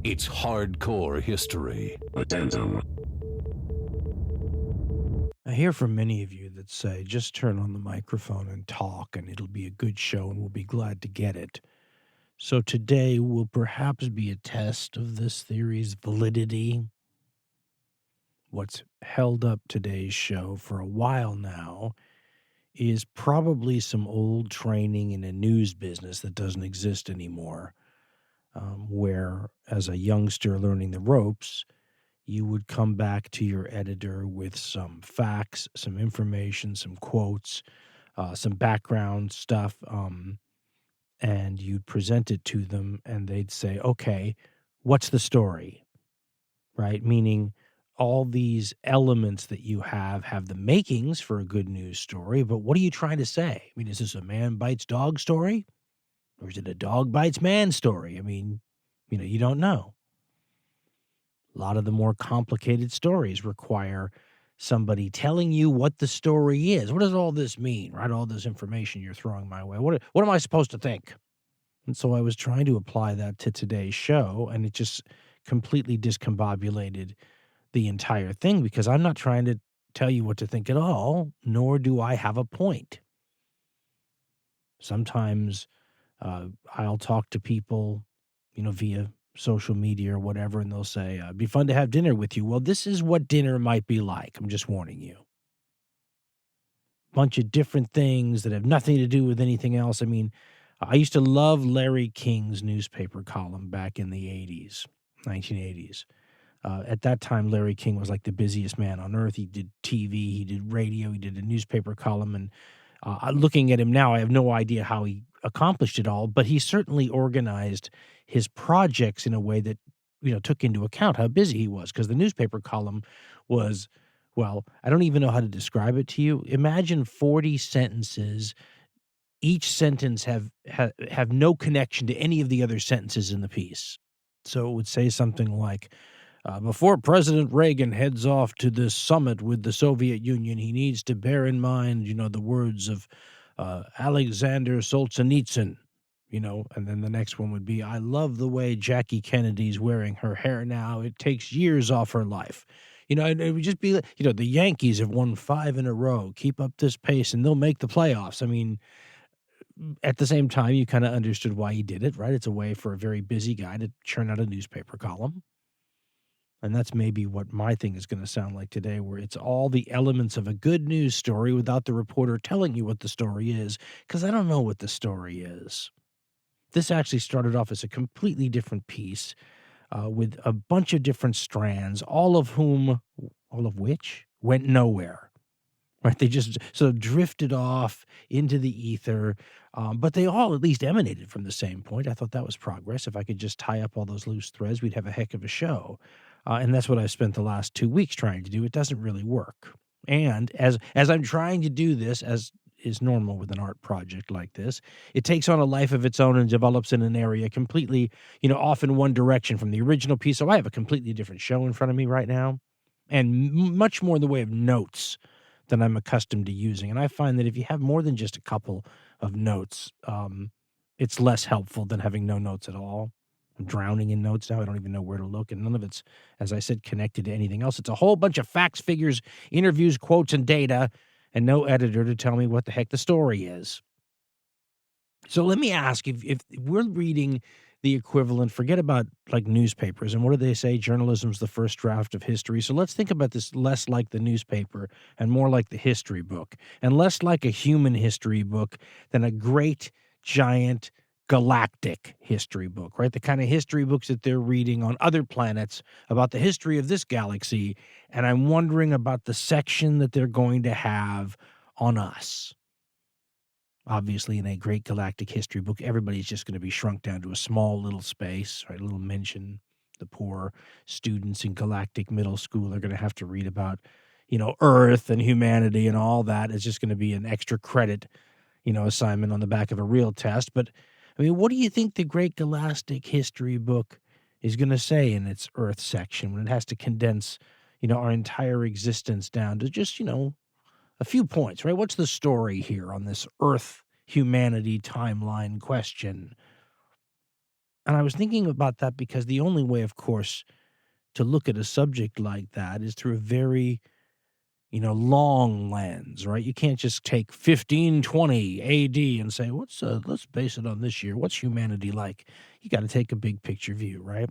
It's hardcore history. Addendum. I hear from many of you that say, just turn on the microphone and talk, and it'll be a good show, and we'll be glad to get it. So today will perhaps be a test of this theory's validity. What's held up today's show for a while now is probably some old training in a news business that doesn't exist anymore, where as a youngster learning the ropes, you would come back to your editor with some facts, some information, some quotes, some background stuff, and you'd present it to them, and they'd say, okay, what's the story, right? Meaning all these elements that you have the makings for a good news story, but what are you trying to say? I mean, is this a man bites dog story? Or is it a dog bites man story? I mean, you don't know. A lot of the more complicated stories require somebody telling you what the story is. What does all this mean, right? All this information you're throwing my way. What am I supposed to think? And so I was trying to apply that to today's show, and it just completely discombobulated the entire thing because I'm not trying to tell you what to think at all, nor do I have a point. Sometimes I'll talk to people, via social media or whatever, and they'll say, it'd be fun to have dinner with you. Well, this is what dinner might be like. I'm just warning you. Bunch of different things that have nothing to do with anything else. I mean, I used to love Larry King's newspaper column back in the 1980s. At that time, Larry King was like the busiest man on earth. He did TV, he did radio, he did a newspaper column. And looking at him now, I have no idea how he accomplished it all, but he certainly organized his projects in a way that, took into account how busy he was, because the newspaper column was, well, I don't even know how to describe it to you. Imagine 40 sentences. Each sentence have no connection to any of the other sentences in the piece. So it would say something like, before President Reagan heads off to this summit with the Soviet Union, he needs to bear in mind, the words of Alexander Solzhenitsyn, and then the next one would be, I love the way Jackie Kennedy's wearing her hair now. It takes years off her life. It would just be, the Yankees have won 5 in a row. Keep up this pace and they'll make the playoffs. I mean, at the same time, you kind of understood why he did it, right? It's a way for a very busy guy to churn out a newspaper column. And that's maybe what my thing is going to sound like today, where it's all the elements of a good news story without the reporter telling you what the story is, because I don't know what the story is. This actually started off as a completely different piece with a bunch of different strands, all of which went nowhere. Right? They just sort of drifted off into the ether, but they all at least emanated from the same point. I thought that was progress. If I could just tie up all those loose threads, we'd have a heck of a show. And that's what I've spent the last 2 weeks trying to do. It doesn't really work. And as I'm trying to do this, as is normal with an art project like this, it takes on a life of its own and develops in an area completely, off in one direction from the original piece. So I have a completely different show in front of me right now, and much more in the way of notes than I'm accustomed to using. And I find that if you have more than just a couple of notes, it's less helpful than having no notes at all. I'm drowning in notes now. I don't even know where to look. And none of it's, as I said, connected to anything else. It's a whole bunch of facts, figures, interviews, quotes, and data, and no editor to tell me what the heck the story is. So let me ask, if we're reading the equivalent, forget about like newspapers, and what do they say? Journalism's the first draft of history. So let's think about this less like the newspaper and more like the history book, and less like a human history book than a great, giant, galactic history book, right? The kind of history books that they're reading on other planets about the history of this galaxy. And I'm wondering about the section that they're going to have on us. Obviously, in a great galactic history book, everybody's just going to be shrunk down to a small little space, right? A little mention. The poor students in galactic middle school are going to have to read about, Earth and humanity and all that. It's just going to be an extra credit, assignment on the back of a real test. But I mean, what do you think the great galactic history book is going to say in its Earth section when it has to condense, our entire existence down to just, a few points, right? What's the story here on this Earth humanity timeline question? And I was thinking about that because the only way, of course, to look at a subject like that is through a very, long lens, right? You can't just take 1520 AD and say, let's base it on this year. What's humanity like? You got to take a big picture view, right?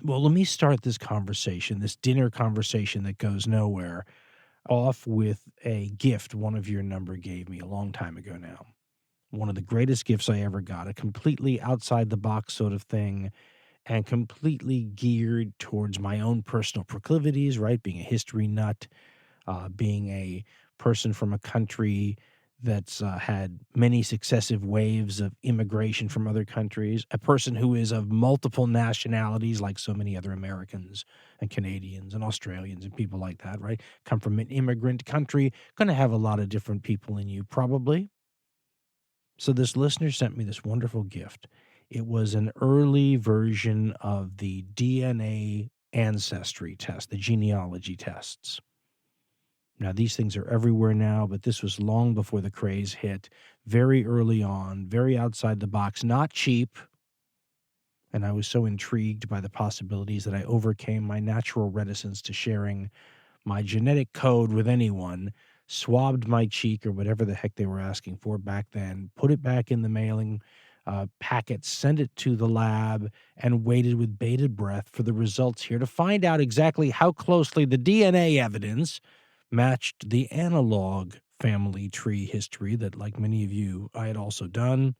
Well, let me start this conversation, this dinner conversation that goes nowhere, off with a gift one of your number gave me a long time ago now. One of the greatest gifts I ever got, a completely outside the box sort of thing, and completely geared towards my own personal proclivities, right? Being a history nut, being a person from a country that's had many successive waves of immigration from other countries, a person who is of multiple nationalities like so many other Americans and Canadians and Australians and people like that, right? Come from an immigrant country, going to have a lot of different people in you probably. So this listener sent me this wonderful gift. It was an early version of the DNA ancestry test, the genealogy tests. Now, these things are everywhere now, but this was long before the craze hit, very early on, very outside the box, not cheap. And I was so intrigued by the possibilities that I overcame my natural reticence to sharing my genetic code with anyone, swabbed my cheek or whatever the heck they were asking for back then, put it back in the mailing packet, sent it to the lab, and waited with bated breath for the results here to find out exactly how closely the DNA evidence matched the analog family tree history that, like many of you, I had also done.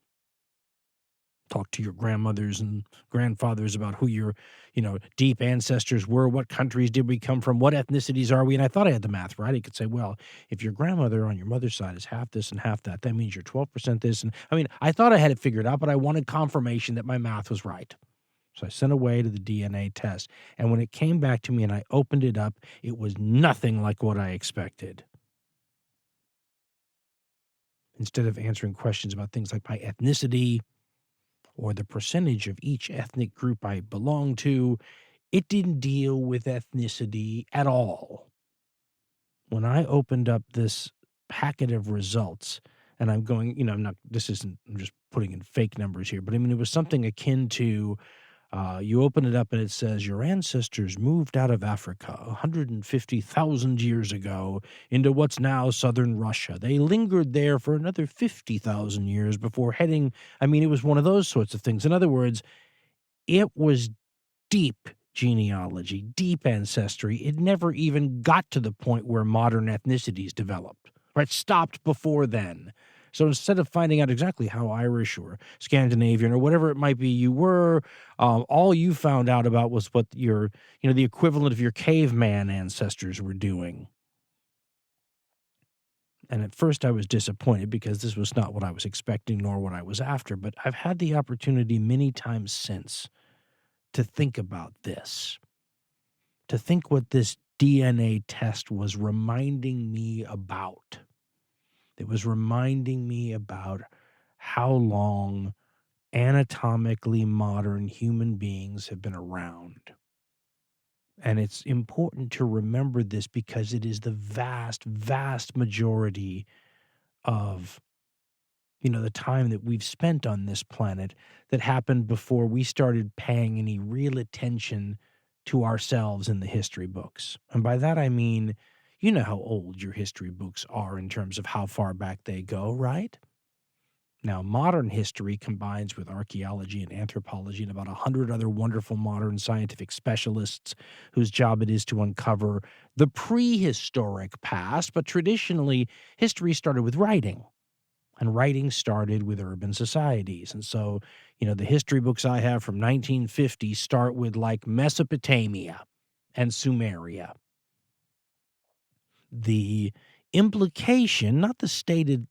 Talk to your grandmothers and grandfathers about who your, deep ancestors were, what countries did we come from, what ethnicities are we, and I thought I had the math right. I could say, well, if your grandmother on your mother's side is half this and half that, that means you're 12% this, and I thought I had it figured out, but I wanted confirmation that my math was right. So I sent away to the DNA test, and when it came back to me and I opened it up, it was nothing like what I expected. Instead of answering questions about things like my ethnicity or the percentage of each ethnic group I belong to, it didn't deal with ethnicity at all. When I opened up this packet of results, and I'm going, I'm just putting in fake numbers here, but it was something akin to, you open it up and it says, your ancestors moved out of Africa 150,000 years ago into what's now southern Russia. They lingered there for another 50,000 years before heading. It was one of those sorts of things. In other words, it was deep genealogy, deep ancestry. It never even got to the point where modern ethnicities developed, right? Stopped before then. So instead of finding out exactly how Irish or Scandinavian or whatever it might be you were, all you found out about was what your, the equivalent of your caveman ancestors were doing. And at first I was disappointed because this was not what I was expecting nor what I was after. But I've had the opportunity many times since to think about this, to think what this DNA test was reminding me about. It was reminding me about how long anatomically modern human beings have been around. And it's important to remember this because it is the vast, vast majority of, the time that we've spent on this planet that happened before we started paying any real attention to ourselves in the history books. And by that I mean, you know how old your history books are in terms of how far back they go, right? Now, modern history combines with archaeology and anthropology and about 100 other wonderful modern scientific specialists whose job it is to uncover the prehistoric past. But traditionally, history started with writing, and writing started with urban societies. And so, the history books I have from 1950 start with like Mesopotamia and Sumeria. The implication, not the stated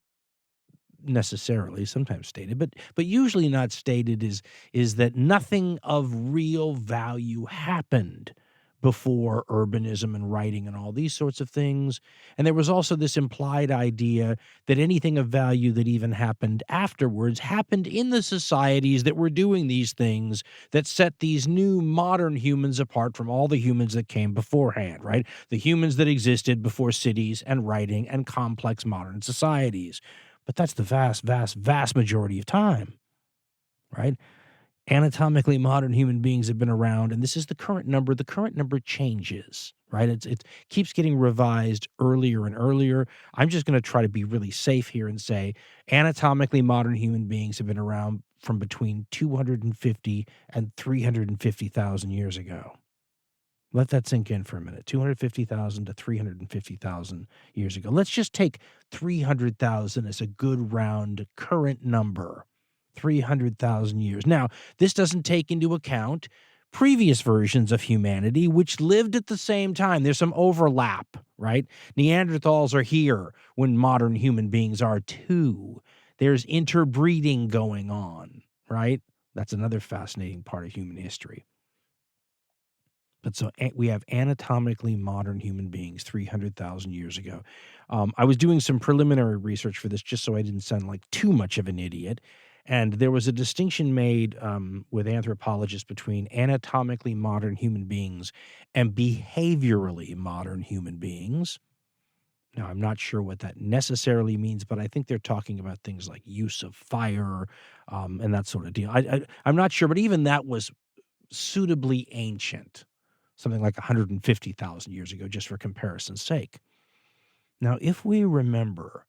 necessarily, sometimes stated, but usually not stated, is that nothing of real value happened before urbanism and writing and all these sorts of things. And there was also this implied idea that anything of value that even happened afterwards happened in the societies that were doing these things that set these new modern humans apart from all the humans that came beforehand, right? The humans that existed before cities and writing and complex modern societies. But that's the vast, vast, vast majority of time, right? anatomically modern human beings have been around, and this is the current number. The current number changes, right? It keeps getting revised earlier and earlier. I'm just going to try to be really safe here and say anatomically modern human beings have been around from between 250 and 350,000 years ago. Let that sink in for a minute. 250,000 to 350,000 years ago. Let's just take 300,000 as a good round current number. 300,000 years. Now, this doesn't take into account previous versions of humanity which lived at the same time. There's some overlap, right? Neanderthals are here when modern human beings are too. There's interbreeding going on, right? That's another fascinating part of human history. But so we have anatomically modern human beings 300,000 years ago. I was doing some preliminary research for this just so I didn't sound like too much of an idiot. And there was a distinction made with anthropologists between anatomically modern human beings and behaviorally modern human beings. Now, I'm not sure what that necessarily means, but I think they're talking about things like use of fire and that sort of deal. I'm not sure, but even that was suitably ancient. Something like 150,000 years ago, just for comparison's sake. Now, if we remember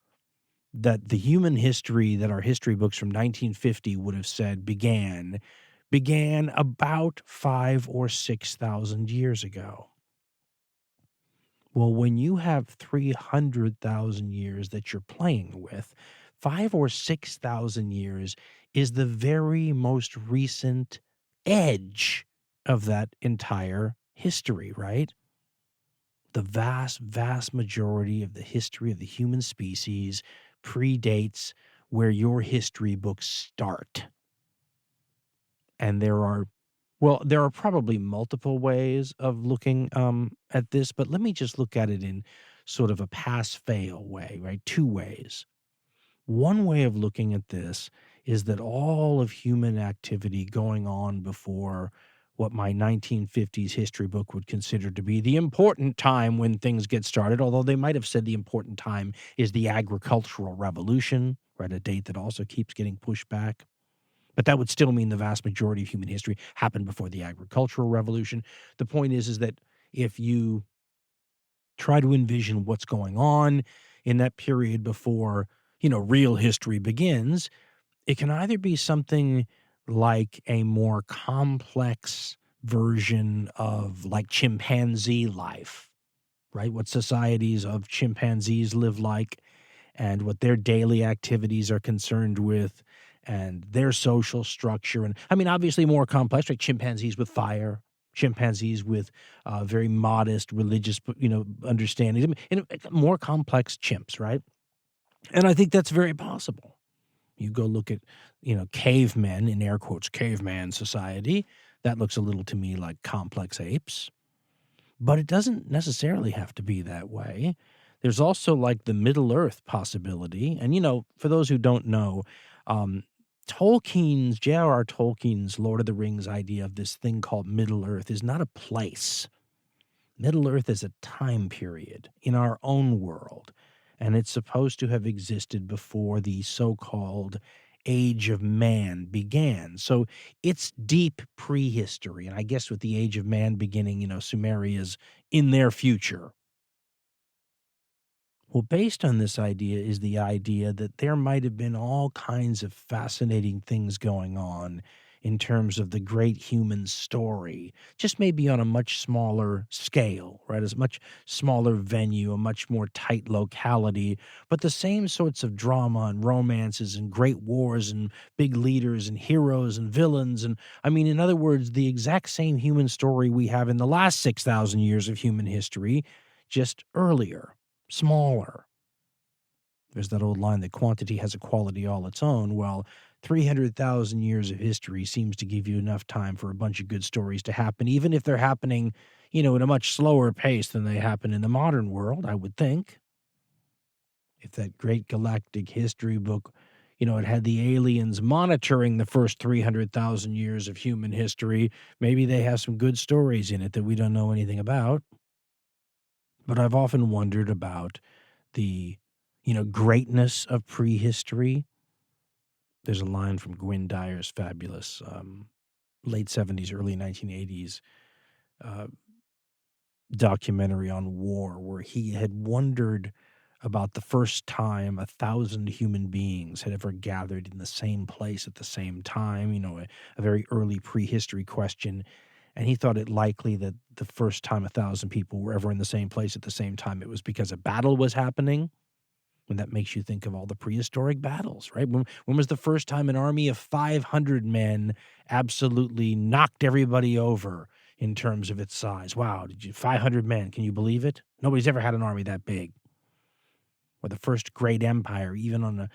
that the human history that our history books from 1950 would have said began about 5,000 or 6,000 years ago. Well, when you have 300,000 years that you're playing with, 5,000 or 6,000 years is the very most recent edge of that entire history, right? The vast, vast majority of the history of the human species predates where your history books start. And there are probably multiple ways of looking at this, but let me just look at it in sort of a pass-fail way, right? Two ways. One way of looking at this is that all of human activity going on before what my 1950s history book would consider to be the important time when things get started, although they might have said the important time is the agricultural revolution, right, a date that also keeps getting pushed back. But that would still mean the vast majority of human history happened before the agricultural revolution. The point is that if you try to envision what's going on in that period before, real history begins, it can either be something like a more complex version of like chimpanzee life, right? What societies of chimpanzees live like and what their daily activities are concerned with and their social structure. And I mean, obviously more complex, like chimpanzees with fire, chimpanzees with very modest religious, understandings. I mean, more complex chimps, right? And I think that's very possible. You go look at, cavemen, in air quotes, caveman society. That looks a little to me like complex apes. But it doesn't necessarily have to be that way. There's also like the Middle Earth possibility. And, for those who don't know, J.R.R. Tolkien's Lord of the Rings idea of this thing called Middle Earth is not a place. Middle Earth is a time period in our own world. And it's supposed to have existed before the so-called Age of Man began. So it's deep prehistory. And I guess with the Age of Man beginning, Sumeria's in their future. Well, based on this idea is the idea that there might have been all kinds of fascinating things going on in terms of the great human story, just maybe on a much smaller scale, right? As a much smaller venue, a much more tight locality, but the same sorts of drama and romances and great wars and big leaders and heroes and villains. And I mean, in other words, the exact same human story we have in the last 6,000 years of human history, just earlier, smaller. There's that old line that quantity has a quality all its own. Well, 300,000 years of history seems to give you enough time for a bunch of good stories to happen, even if they're happening, at a much slower pace than they happen in the modern world, I would think. If that great galactic history book, it had the aliens monitoring the first 300,000 years of human history, maybe they have some good stories in it that we don't know anything about. But I've often wondered about the, greatness of prehistory. There's a line from Gwynne Dyer's fabulous late 70s, early 1980s documentary on war where he had wondered about the first time 1,000 human beings had ever gathered in the same place at the same time, a very early prehistory question. And he thought it likely that the first time 1,000 people were ever in the same place at the same time, it was because a battle was happening. And that makes you think of all the prehistoric battles, right? When was the first time an army of 500 men absolutely knocked everybody over in terms of its size? Wow, 500 men, can you believe it? Nobody's ever had an army that big. Or the first great empire, even on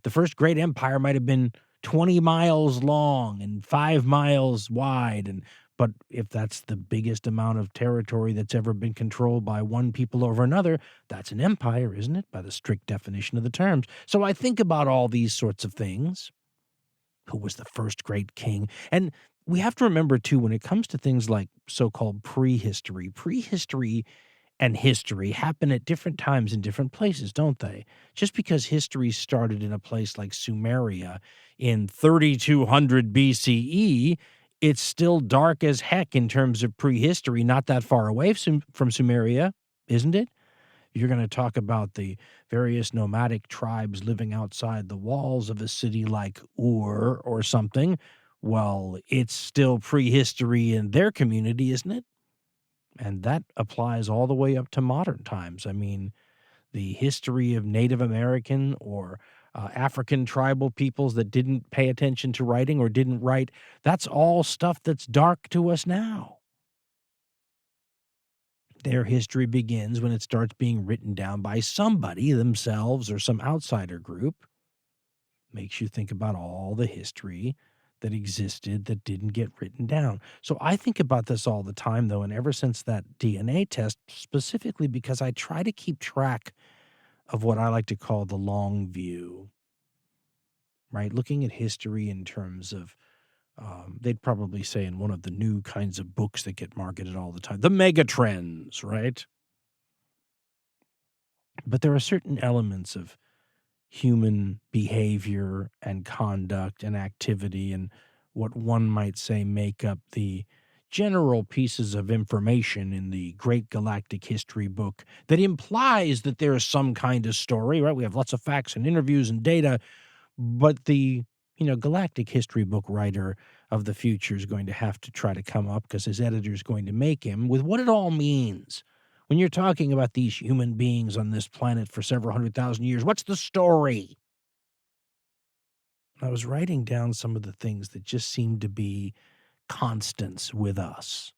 the first great empire might have been 20 miles long and 5 miles wide. But if that's the biggest amount of territory that's ever been controlled by one people over another, that's an empire, isn't it? By the strict definition of the terms. So I think about all these sorts of things. Who was the first great king? And we have to remember, too, when it comes to things like so-called prehistory and history happen at different times in different places, don't they? Just because history started in a place like Sumeria in 3200 BCE, it's still dark as heck in terms of prehistory, not that far away from Sumeria, isn't it? You're going to talk about the various nomadic tribes living outside the walls of a city like Ur or something. Well, it's still prehistory in their community, isn't it? And that applies all the way up to modern times. I mean, the history of Native American or African tribal peoples that didn't pay attention to writing or didn't write, that's all stuff that's dark to us now. Their history begins when it starts being written down by somebody, themselves or some outsider group. Makes you think about all the history that existed that didn't get written down. So I think about this all the time, though, and ever since that DNA test, specifically because I try to keep track of what I like to call the long view, right? Looking at history in terms of, they'd probably say in one of the new kinds of books that get marketed all the time, the mega trends, right? But there are certain elements of human behavior and conduct and activity and what one might say make up the general pieces of information in the Great Galactic History book that implies that there is some kind of story, right? We have lots of facts and interviews and data, but the Galactic History book writer of the future is going to have to try to come up, because his editor is going to make him, with what it all means. When you're talking about these human beings on this planet for several 100,000 years, what's the story? I was writing down some of the things that just seem to be constants with us.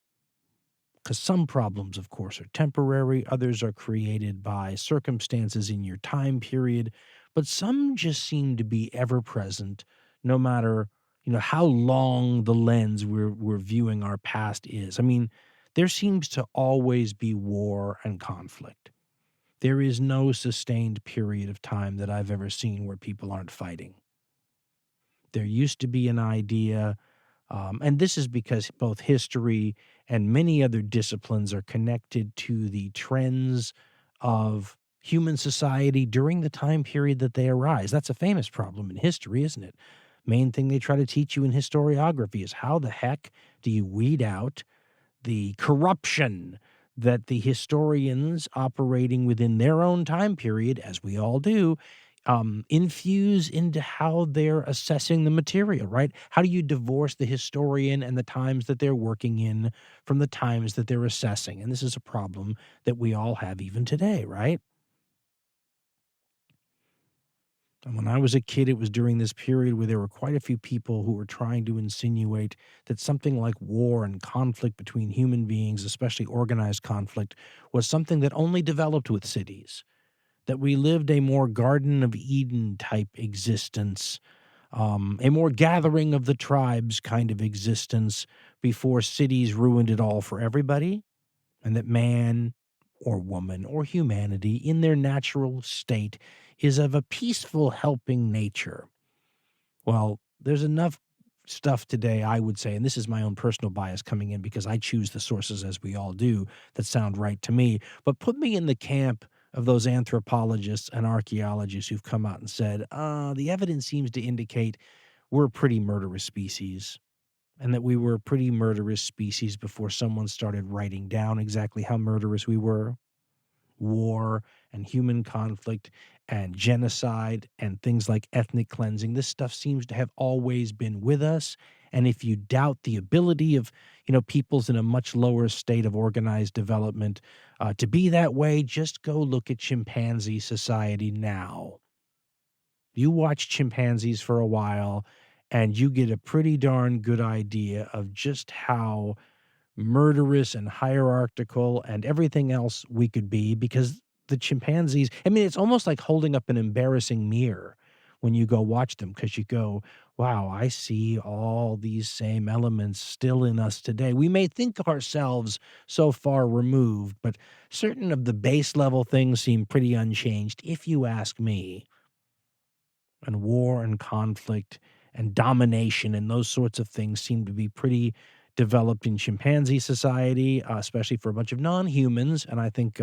Because some problems, of course, are temporary. Others are created by circumstances in your time period. But some just seem to be ever present, no matter, how long the lens we're viewing our past is. I mean, there seems to always be war and conflict. There is no sustained period of time that I've ever seen where people aren't fighting. There used to be an idea, and this is because both history and many other disciplines are connected to the trends of human society during the time period that they arise. That's a famous problem in history, isn't it? Main thing they try to teach you in historiography is how the heck do you weed out the corruption that the historians operating within their own time period, as we all do, infuse into how they're assessing the material, right? How do you divorce the historian and the times that they're working in from the times that they're assessing? And this is a problem that we all have even today, right? And when I was a kid, it was during this period where there were quite a few people who were trying to insinuate that something like war and conflict between human beings, especially organized conflict, was something that only developed with cities, that we lived a more Garden of Eden type existence, a more gathering of the tribes kind of existence before cities ruined it all for everybody, and that man or woman or humanity in their natural state is of a peaceful, helping nature. Well, there's enough stuff today, I would say, and this is my own personal bias coming in because I choose the sources, as we all do, that sound right to me, but put me in the camp of those anthropologists and archaeologists who've come out and said, the evidence seems to indicate we're a pretty murderous species. and that we were a pretty murderous species before someone started writing down exactly how murderous we were. War and human conflict and genocide and things like ethnic cleansing. This stuff seems to have always been with us. And if you doubt the ability of, peoples in a much lower state of organized development to be that way, just go look at chimpanzee society now. You watch chimpanzees for a while, and you get a pretty darn good idea of just how murderous and hierarchical and everything else we could be, because the chimpanzees, it's almost like holding up an embarrassing mirror when you go watch them, because you go, wow, I see all these same elements still in us today. We may think of ourselves so far removed, but certain of the base level things seem pretty unchanged, if you ask me. And war and conflict and domination and those sorts of things seem to be pretty developed in chimpanzee society, especially for a bunch of non-humans. And I think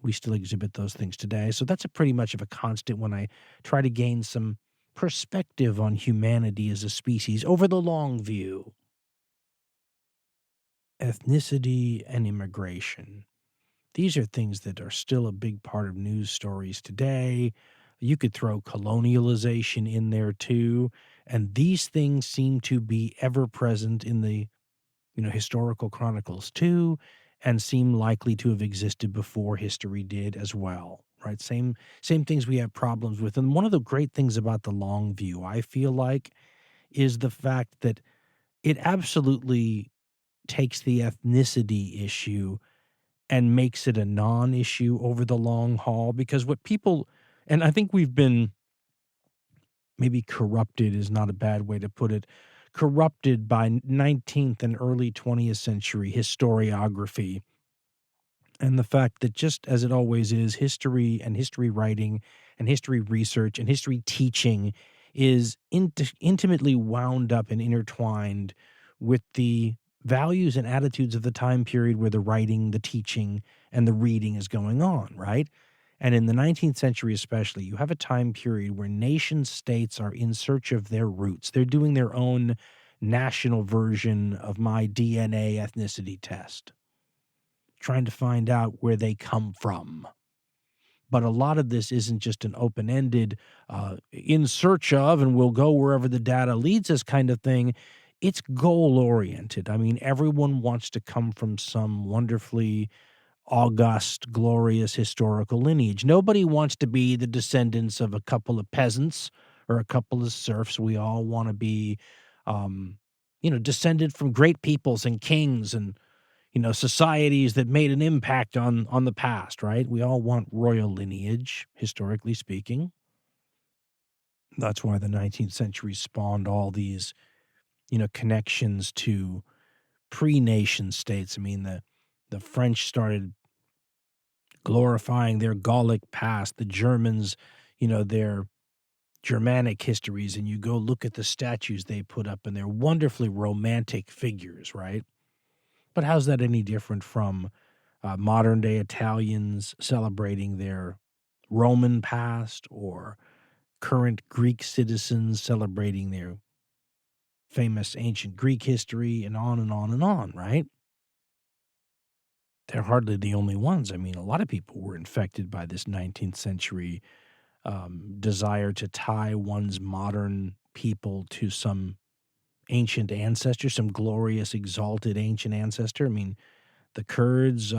we still exhibit those things today. So that's a pretty much of a constant when I try to gain some perspective on humanity as a species over the long view. Ethnicity and immigration. These are things that are still a big part of news stories today. You could throw colonialization in there too. And these things seem to be ever present in the, historical chronicles too, and seem likely to have existed before history did as well, right? Same things we have problems with. And one of the great things about the long view, I feel like, is the fact that it absolutely takes the ethnicity issue and makes it a non-issue over the long haul, because what people, and I think we've been, maybe corrupted is not a bad way to put it, corrupted by 19th and early 20th century historiography, and the fact that, just as it always is, history and history writing and history research and history teaching is intimately wound up and intertwined with the values and attitudes of the time period where the writing, the teaching, and the reading is going on, right? And in the 19th century especially, you have a time period where nation states are in search of their roots. They're doing their own national version of my DNA ethnicity test, trying to find out where they come from. But a lot of this isn't just an open-ended, in search of, and we'll go wherever the data leads us kind of thing. It's goal-oriented. Everyone wants to come from some wonderfully august, glorious historical lineage. Nobody wants to be the descendants of a couple of peasants or a couple of serfs. We all want to be, descended from great peoples and kings and, societies that made an impact on the past, right? We all want royal lineage, historically speaking. That's why the 19th century spawned all these, connections to pre-nation states. The French started glorifying their Gallic past, the Germans, their Germanic histories, and you go look at the statues they put up, and they're wonderfully romantic figures, right? But how's that any different from modern-day Italians celebrating their Roman past, or current Greek citizens celebrating their famous ancient Greek history, and on and on and on, right? They're hardly the only ones. A lot of people were infected by this 19th century desire to tie one's modern people to some ancient ancestor, some glorious, exalted ancient ancestor. The Kurds,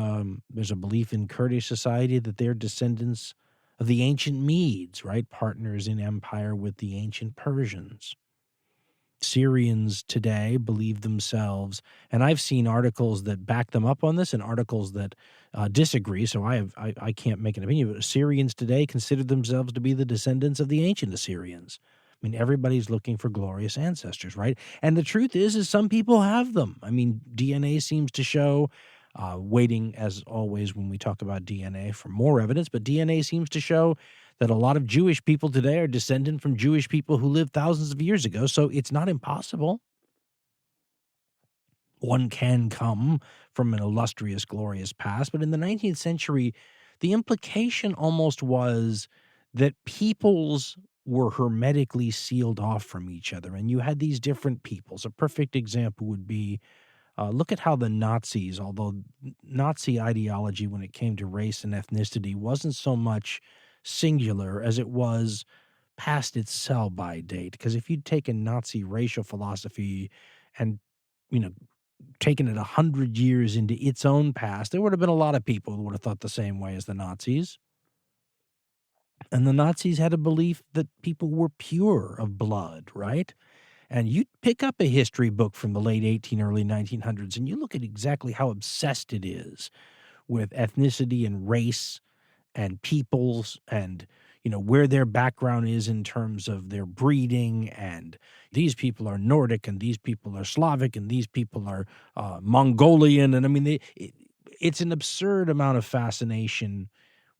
there's a belief in Kurdish society that they're descendants of the ancient Medes, right? Partners in empire with the ancient Persians. Syrians today believe themselves, and I've seen articles that back them up on this and articles that disagree, so I can't make an opinion, but Syrians today consider themselves to be the descendants of the ancient Assyrians. Everybody's looking for glorious ancestors, right? And the truth is some people have them. DNA seems to show, waiting as always when we talk about DNA for more evidence, but DNA seems to show that a lot of Jewish people today are descendant from Jewish people who lived thousands of years ago, so it's not impossible. One can come from an illustrious, glorious past, but in the 19th century, the implication almost was that peoples were hermetically sealed off from each other, and you had these different peoples. A perfect example would be, look at how the Nazis, although Nazi ideology when it came to race and ethnicity wasn't so much singular as it was past its sell-by date. Because if you'd taken Nazi racial philosophy and, you know, taken it 100 years into its own past, there would have been a lot of people who would have thought the same way as the Nazis. And the Nazis had a belief that people were pure of blood, right? And you pick up a history book from the late early 1900s, and you look at exactly how obsessed it is with ethnicity and race and peoples and, where their background is in terms of their breeding, and these people are Nordic and these people are Slavic and these people are Mongolian. And I mean, it's an absurd amount of fascination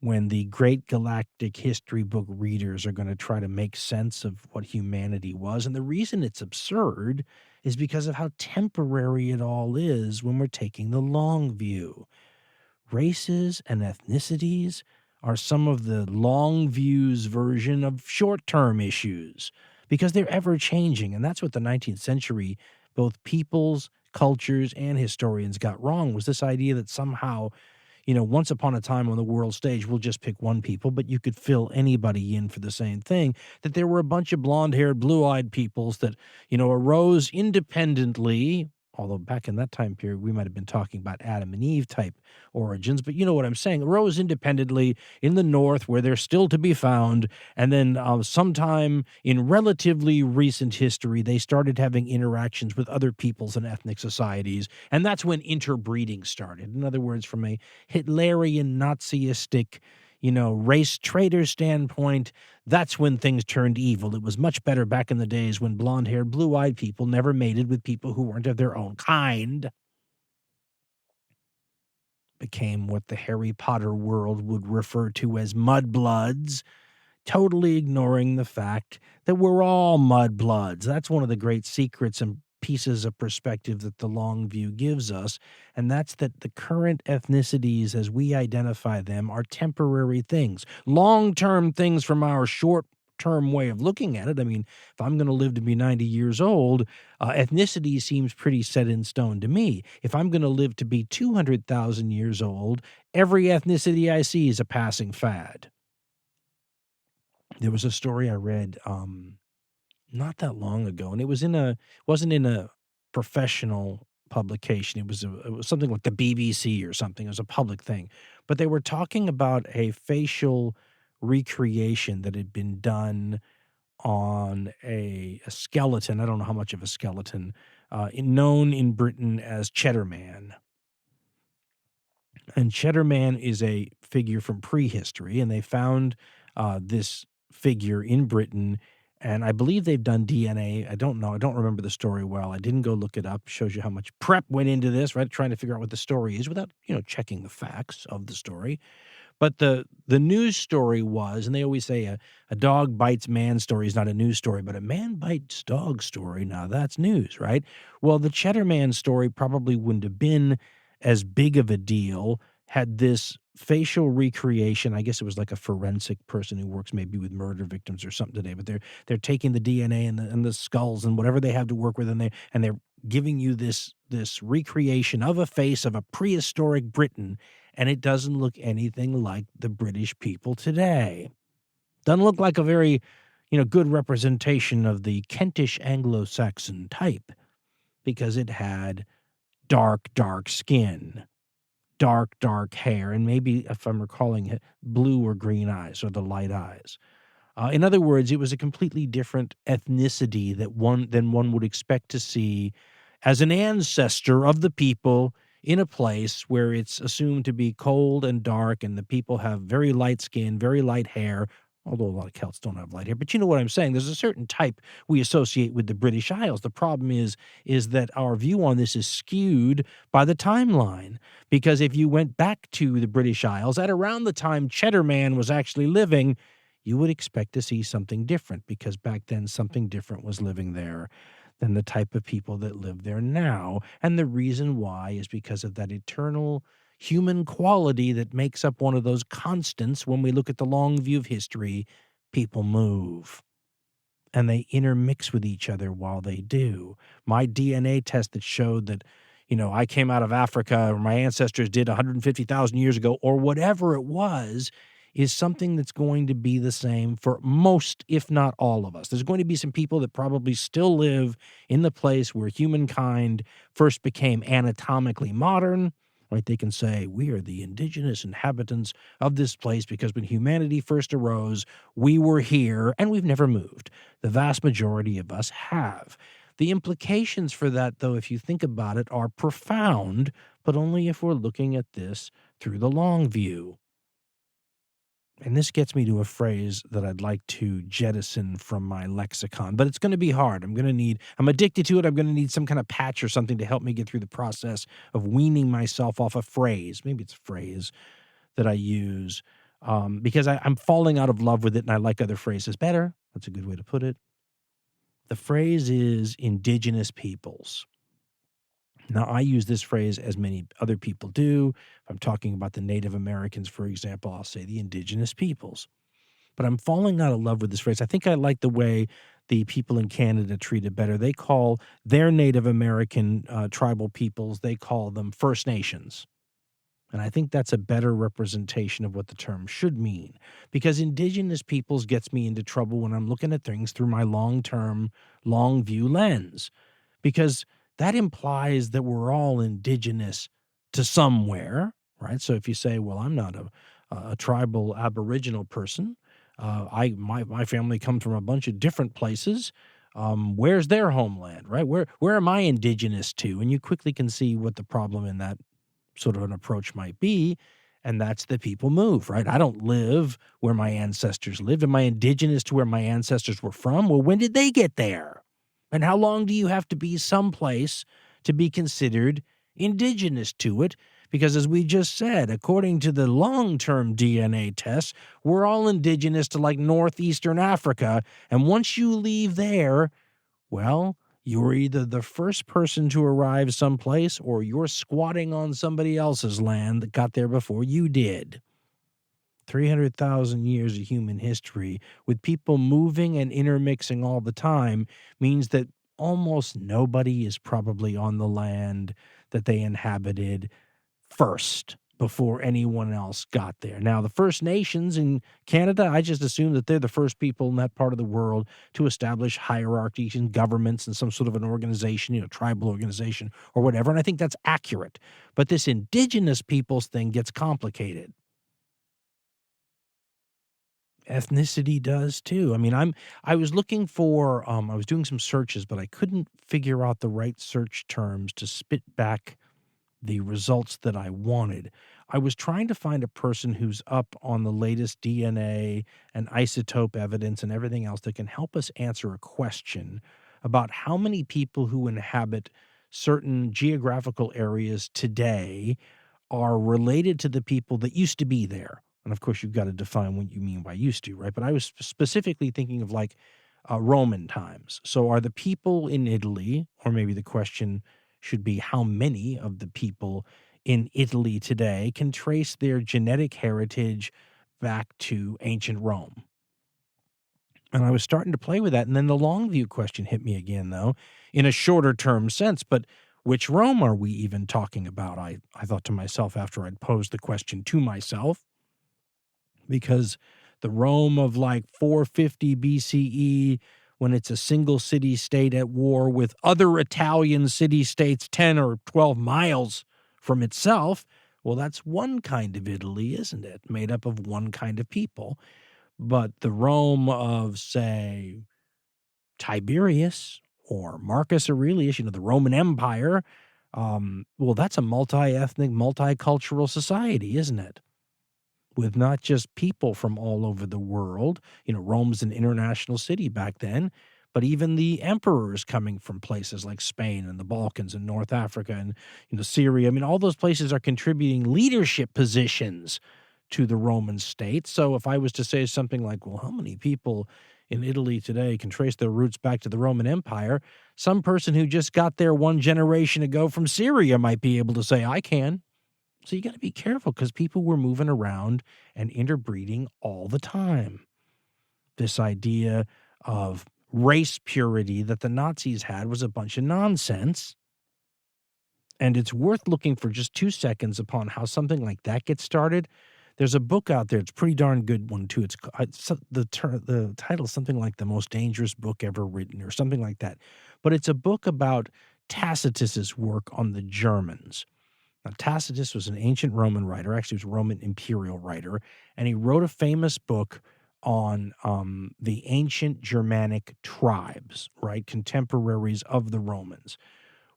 when the great galactic history book readers are going to try to make sense of what humanity was. And the reason it's absurd is because of how temporary it all is when we're taking the long view. Races and ethnicities are some of the long view's version of short-term issues because they're ever-changing. And that's what the 19th century, both peoples, cultures, and historians got wrong, was this idea that somehow, once upon a time on the world stage, we'll just pick one people, but you could fill anybody in for the same thing, that there were a bunch of blonde-haired, blue-eyed peoples that, arose independently, although back in that time period, we might have been talking about Adam and Eve type origins, but you know what I'm saying, arose independently in the North where they're still to be found, and then sometime in relatively recent history, they started having interactions with other peoples and ethnic societies, and that's when interbreeding started. In other words, from a Hitlerian, Naziistic, race traitor standpoint, that's when things turned evil. It was much better back in the days when blonde-haired, blue-eyed people never mated with people who weren't of their own kind. Became what the Harry Potter world would refer to as mudbloods, totally ignoring the fact that we're all mudbloods. That's one of the great secrets and pieces of perspective that the long view gives us, and that's that the current ethnicities as we identify them are temporary things, long-term things from our short-term way of looking at it. I mean, if I'm going to live to be 90 years old, ethnicity seems pretty set in stone to me. If I'm going to live to be 200,000 years old, every ethnicity I see is a passing fad. There was a story I read not that long ago, and it wasn't in a professional publication. It was something like the BBC or something. It was a public thing, but they were talking about a facial recreation that had been done on a skeleton. I don't know how much of a skeleton, known in Britain as Cheddar Man. And Cheddar Man is a figure from prehistory, and they found this figure in Britain, and I believe they've done DNA. I don't know. I don't remember the story well. I didn't go look it up. Shows you how much prep went into this, right? Trying to figure out what the story is without, checking the facts of the story. But the news story was, and they always say a dog bites man story is not a news story, but a man bites dog story, now that's news, right? Well, the Cheddar Man story probably wouldn't have been as big of a deal had this facial recreation. I guess it was like a forensic person who works maybe with murder victims or something today, but they're taking the DNA and the skulls and whatever they have to work with, and they're giving you this recreation of a face of a prehistoric Britain, and it doesn't look anything like the British people today. Doesn't look like a very, good representation of the Kentish Anglo-Saxon type, because it had dark skin, dark hair, and maybe, if I'm recalling it, blue or green eyes, or the light eyes. In other words, it was a completely different ethnicity than one would expect to see as an ancestor of the people in a place where it's assumed to be cold and dark, and the people have very light skin, very light hair, although a lot of Celts don't have light hair. But you know what I'm saying? There's a certain type we associate with the British Isles. The problem is that our view on this is skewed by the timeline, because if you went back to the British Isles at around the time Cheddar Man was actually living, you would expect to see something different, because back then something different was living there than the type of people that live there now. And the reason why is because of that eternal human quality that makes up one of those constants when we look at the long view of history. People move. and they intermix with each other while they do. My DNA test that showed that, I came out of Africa, or my ancestors did 150,000 years ago, or whatever it was, is something that's going to be the same for most, if not all of us. There's going to be some people that probably still live in the place where humankind first became anatomically modern, right? They can say, we are the indigenous inhabitants of this place because when humanity first arose, we were here and we've never moved. The vast majority of us have. The implications for that, though, if you think about it, are profound, but only if we're looking at this through the long view. And this gets me to a phrase that I'd like to jettison from my lexicon, but it's going to be hard. I'm addicted to it. I'm going to need some kind of patch or something to help me get through the process of weaning myself off a phrase. Maybe it's a phrase that I use because I'm falling out of love with it and I like other phrases better. That's a good way to put it. The phrase is indigenous peoples. Now, I use this phrase as many other people do. If I'm talking about the Native Americans, for example, I'll say the indigenous peoples. But I'm falling out of love with this phrase. I think I like the way the people in Canada treat it better. They call their Native American tribal peoples, they call them First Nations. And I think that's a better representation of what the term should mean, because indigenous peoples gets me into trouble when I'm looking at things through my long-term, long-view lens, because that implies that we're all indigenous to somewhere, right? So if you say, well, I'm not a tribal Aboriginal person, my family comes from a bunch of different places, where's their homeland, right? Where am I indigenous to? And you quickly can see what the problem in that sort of an approach might be, and that's that people move, right? I don't live where my ancestors lived. Am I indigenous to where my ancestors were from? Well, when did they get there? And how long do you have to be someplace to be considered indigenous to it? Because as we just said, according to the long-term DNA tests, we're all indigenous to like northeastern Africa. And once you leave there, well, you're either the first person to arrive someplace or you're squatting on somebody else's land that got there before you did. 300,000 years of human history with people moving and intermixing all the time means that almost nobody is probably on the land that they inhabited first before anyone else got there. Now, the First Nations in Canada, I just assume that they're the first people in that part of the world to establish hierarchies and governments and some sort of an organization, tribal organization or whatever, and I think that's accurate. But this indigenous peoples thing gets complicated. Ethnicity does too. I mean, I was looking for, I was doing some searches, but I couldn't figure out the right search terms to spit back the results that I wanted. I was trying to find a person who's up on the latest DNA and isotope evidence and everything else that can help us answer a question about how many people who inhabit certain geographical areas today are related to the people that used to be there. And of course, you've got to define what you mean by used to, right? But I was specifically thinking of like Roman times. So are the people in Italy, or maybe the question should be how many of the people in Italy today can trace their genetic heritage back to ancient Rome? And I was starting to play with that. And then the long view question hit me again, though, in a shorter term sense. But which Rome are we even talking about? I thought to myself after I'd posed the question to myself, because the Rome of like 450 BCE, when it's a single city-state at war with other Italian city-states 10 or 12 miles from itself, well, that's one kind of Italy, isn't it? Made up of one kind of people. But the Rome of, say, Tiberius or Marcus Aurelius, the Roman Empire, well, that's a multi-ethnic, multicultural society, isn't it? With not just people from all over the world. Rome's an international city back then, but even the emperors coming from places like Spain and the Balkans and North Africa and, Syria. I mean, all those places are contributing leadership positions to the Roman state. So if I was to say something like, well, how many people in Italy today can trace their roots back to the Roman Empire, some person who just got there one generation ago from Syria might be able to say, I can. So you got to be careful because people were moving around and interbreeding all the time. This idea of race purity that the Nazis had was a bunch of nonsense. And it's worth looking for just 2 seconds upon how something like that gets started. There's a book out there. It's a pretty darn good one, too. The title is something like The Most Dangerous Book Ever Written or something like that. But it's a book about Tacitus's work on the Germans. Now, Tacitus was an ancient Roman writer. Actually, he was a Roman imperial writer. And he wrote a famous book on the ancient Germanic tribes, right? Contemporaries of the Romans.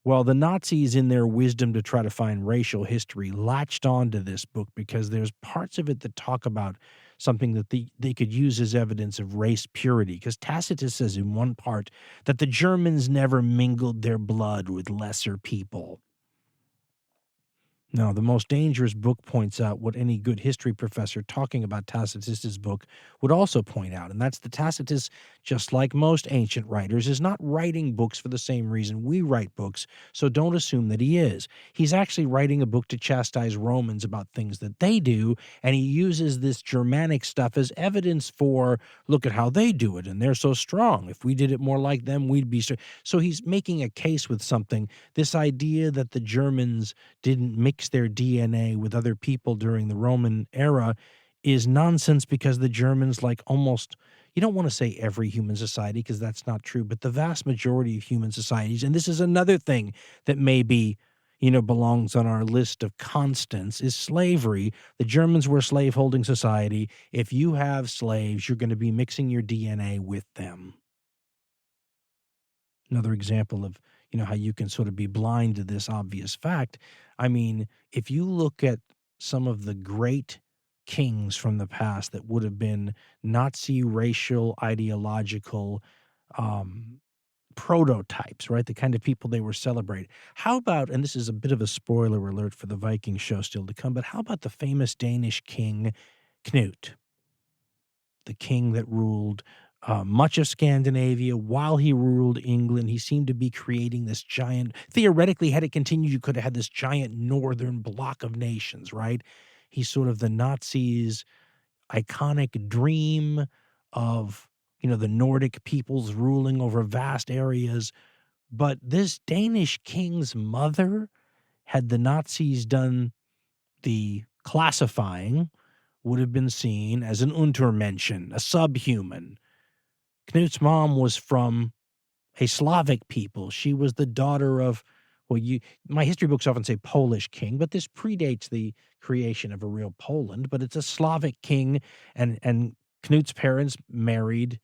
Well, the Nazis, in their wisdom to try to find racial history, latched onto this book because there's parts of it that talk about something that they could use as evidence of race purity. Because Tacitus says in one part that the Germans never mingled their blood with lesser people. Now, The Most Dangerous Book points out what any good history professor talking about Tacitus's book would also point out, and that's that Tacitus, just like most ancient writers, is not writing books for the same reason we write books, so don't assume that he is. He's actually writing a book to chastise Romans about things that they do, and he uses this Germanic stuff as evidence for, look at how they do it, and they're so strong. If we did it more like them, we'd be strong. So he's making a case with something, this idea that the Germans didn't mix their DNA with other people during the Roman era is nonsense because the Germans, like almost, you don't want to say every human society because that's not true, but the vast majority of human societies, and this is another thing that maybe, belongs on our list of constants, is slavery. The Germans were a slave-holding society. If you have slaves, you're going to be mixing your DNA with them. Another example of how you can sort of be blind to this obvious fact. I mean, if you look at some of the great kings from the past that would have been Nazi racial ideological prototypes, right? The kind of people they were celebrating. How about, and this is a bit of a spoiler alert for the Viking show still to come, but how about the famous Danish king Knut? The king that ruled much of Scandinavia. While he ruled England, he seemed to be creating this giant, theoretically, had it continued, you could have had this giant northern block of nations, right? He's sort of the Nazis' iconic dream of, the Nordic peoples ruling over vast areas. But this Danish king's mother, had the Nazis done the classifying, would have been seen as an Untermenschen, a subhuman. Knut's mom was from a Slavic people. She was the daughter of, my history books often say Polish king, but this predates the creation of a real Poland, but it's a Slavic king, and Knut's parents married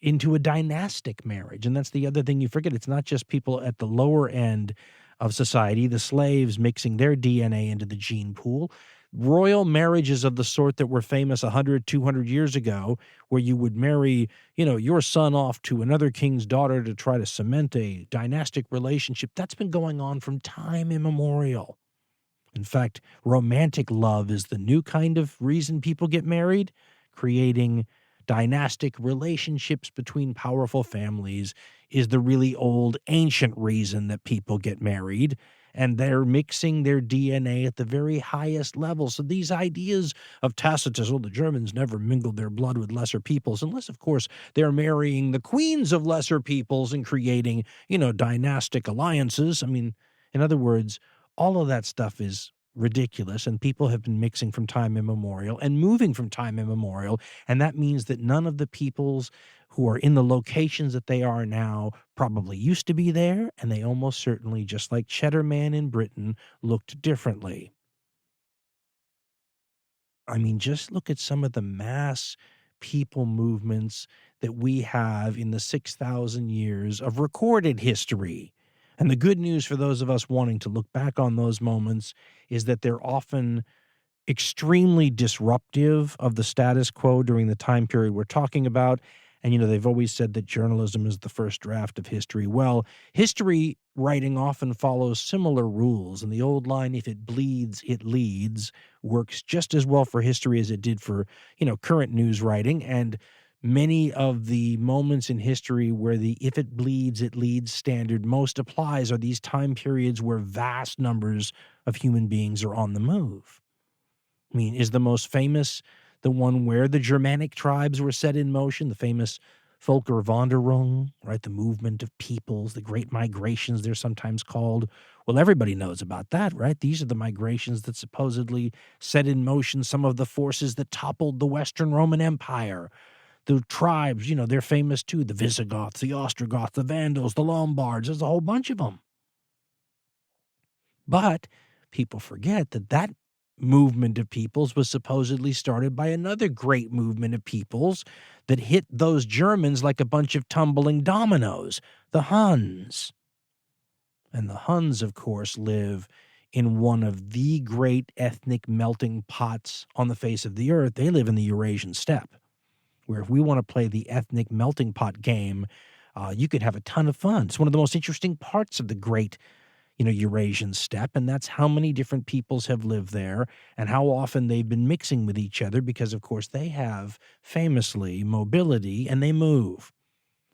into a dynastic marriage. And that's the other thing you forget. It's not just people at the lower end of society, the slaves mixing their DNA into the gene pool. Royal marriages of the sort that were famous 100, 200 years ago, where you would marry, your son off to another king's daughter to try to cement a dynastic relationship, that's been going on from time immemorial. In fact, romantic love is the new kind of reason people get married. Creating dynastic relationships between powerful families is the really old, ancient reason that people get married. And they're mixing their DNA at the very highest level. So these ideas of Tacitus, the Germans never mingled their blood with lesser peoples, unless, of course, they're marrying the queens of lesser peoples and creating, dynastic alliances. I mean, in other words, all of that stuff is ridiculous, and people have been mixing from time immemorial and moving from time immemorial, and that means that none of the peoples who are in the locations that they are now probably used to be there, and they almost certainly, just like Cheddar Man in Britain, looked differently. I mean, just look at some of the mass people movements that we have in the 6,000 years of recorded history. And the good news for those of us wanting to look back on those moments is that they're often extremely disruptive of the status quo during the time period we're talking about. And, they've always said that journalism is the first draft of history. Well, history writing often follows similar rules. And the old line, if it bleeds, it leads, works just as well for history as it did for, current news writing. And many of the moments in history where the if it bleeds, it leads standard most applies are these time periods where vast numbers of human beings are on the move. I mean, is the most famous the one where the Germanic tribes were set in motion, the famous Volkerwanderung, right? The movement of peoples, the great migrations, they're sometimes called. Well, everybody knows about that, right? These are the migrations that supposedly set in motion some of the forces that toppled the Western Roman Empire. The tribes, they're famous too. The Visigoths, the Ostrogoths, the Vandals, the Lombards. There's a whole bunch of them. But people forget that movement of peoples was supposedly started by another great movement of peoples that hit those Germans like a bunch of tumbling dominoes, the Huns. And the Huns, of course, live in one of the great ethnic melting pots on the face of the earth. They live in the Eurasian steppe, where if we want to play the ethnic melting pot game, you could have a ton of fun. It's one of the most interesting parts of the great Eurasian steppe, and that's how many different peoples have lived there and how often they've been mixing with each other because, of course, they have famously mobility and they move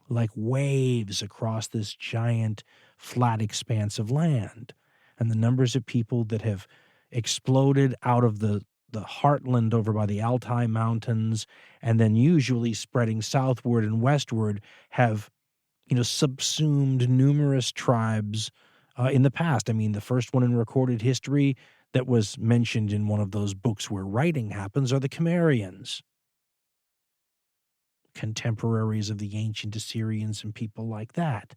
like waves across this giant flat expanse of land. And the numbers of people that have exploded out of the heartland over by the Altai Mountains and then usually spreading southward and westward have, subsumed numerous tribes in the past. I mean, the first one in recorded history that was mentioned in one of those books where writing happens are the Cimmerians, contemporaries of the ancient Assyrians and people like that.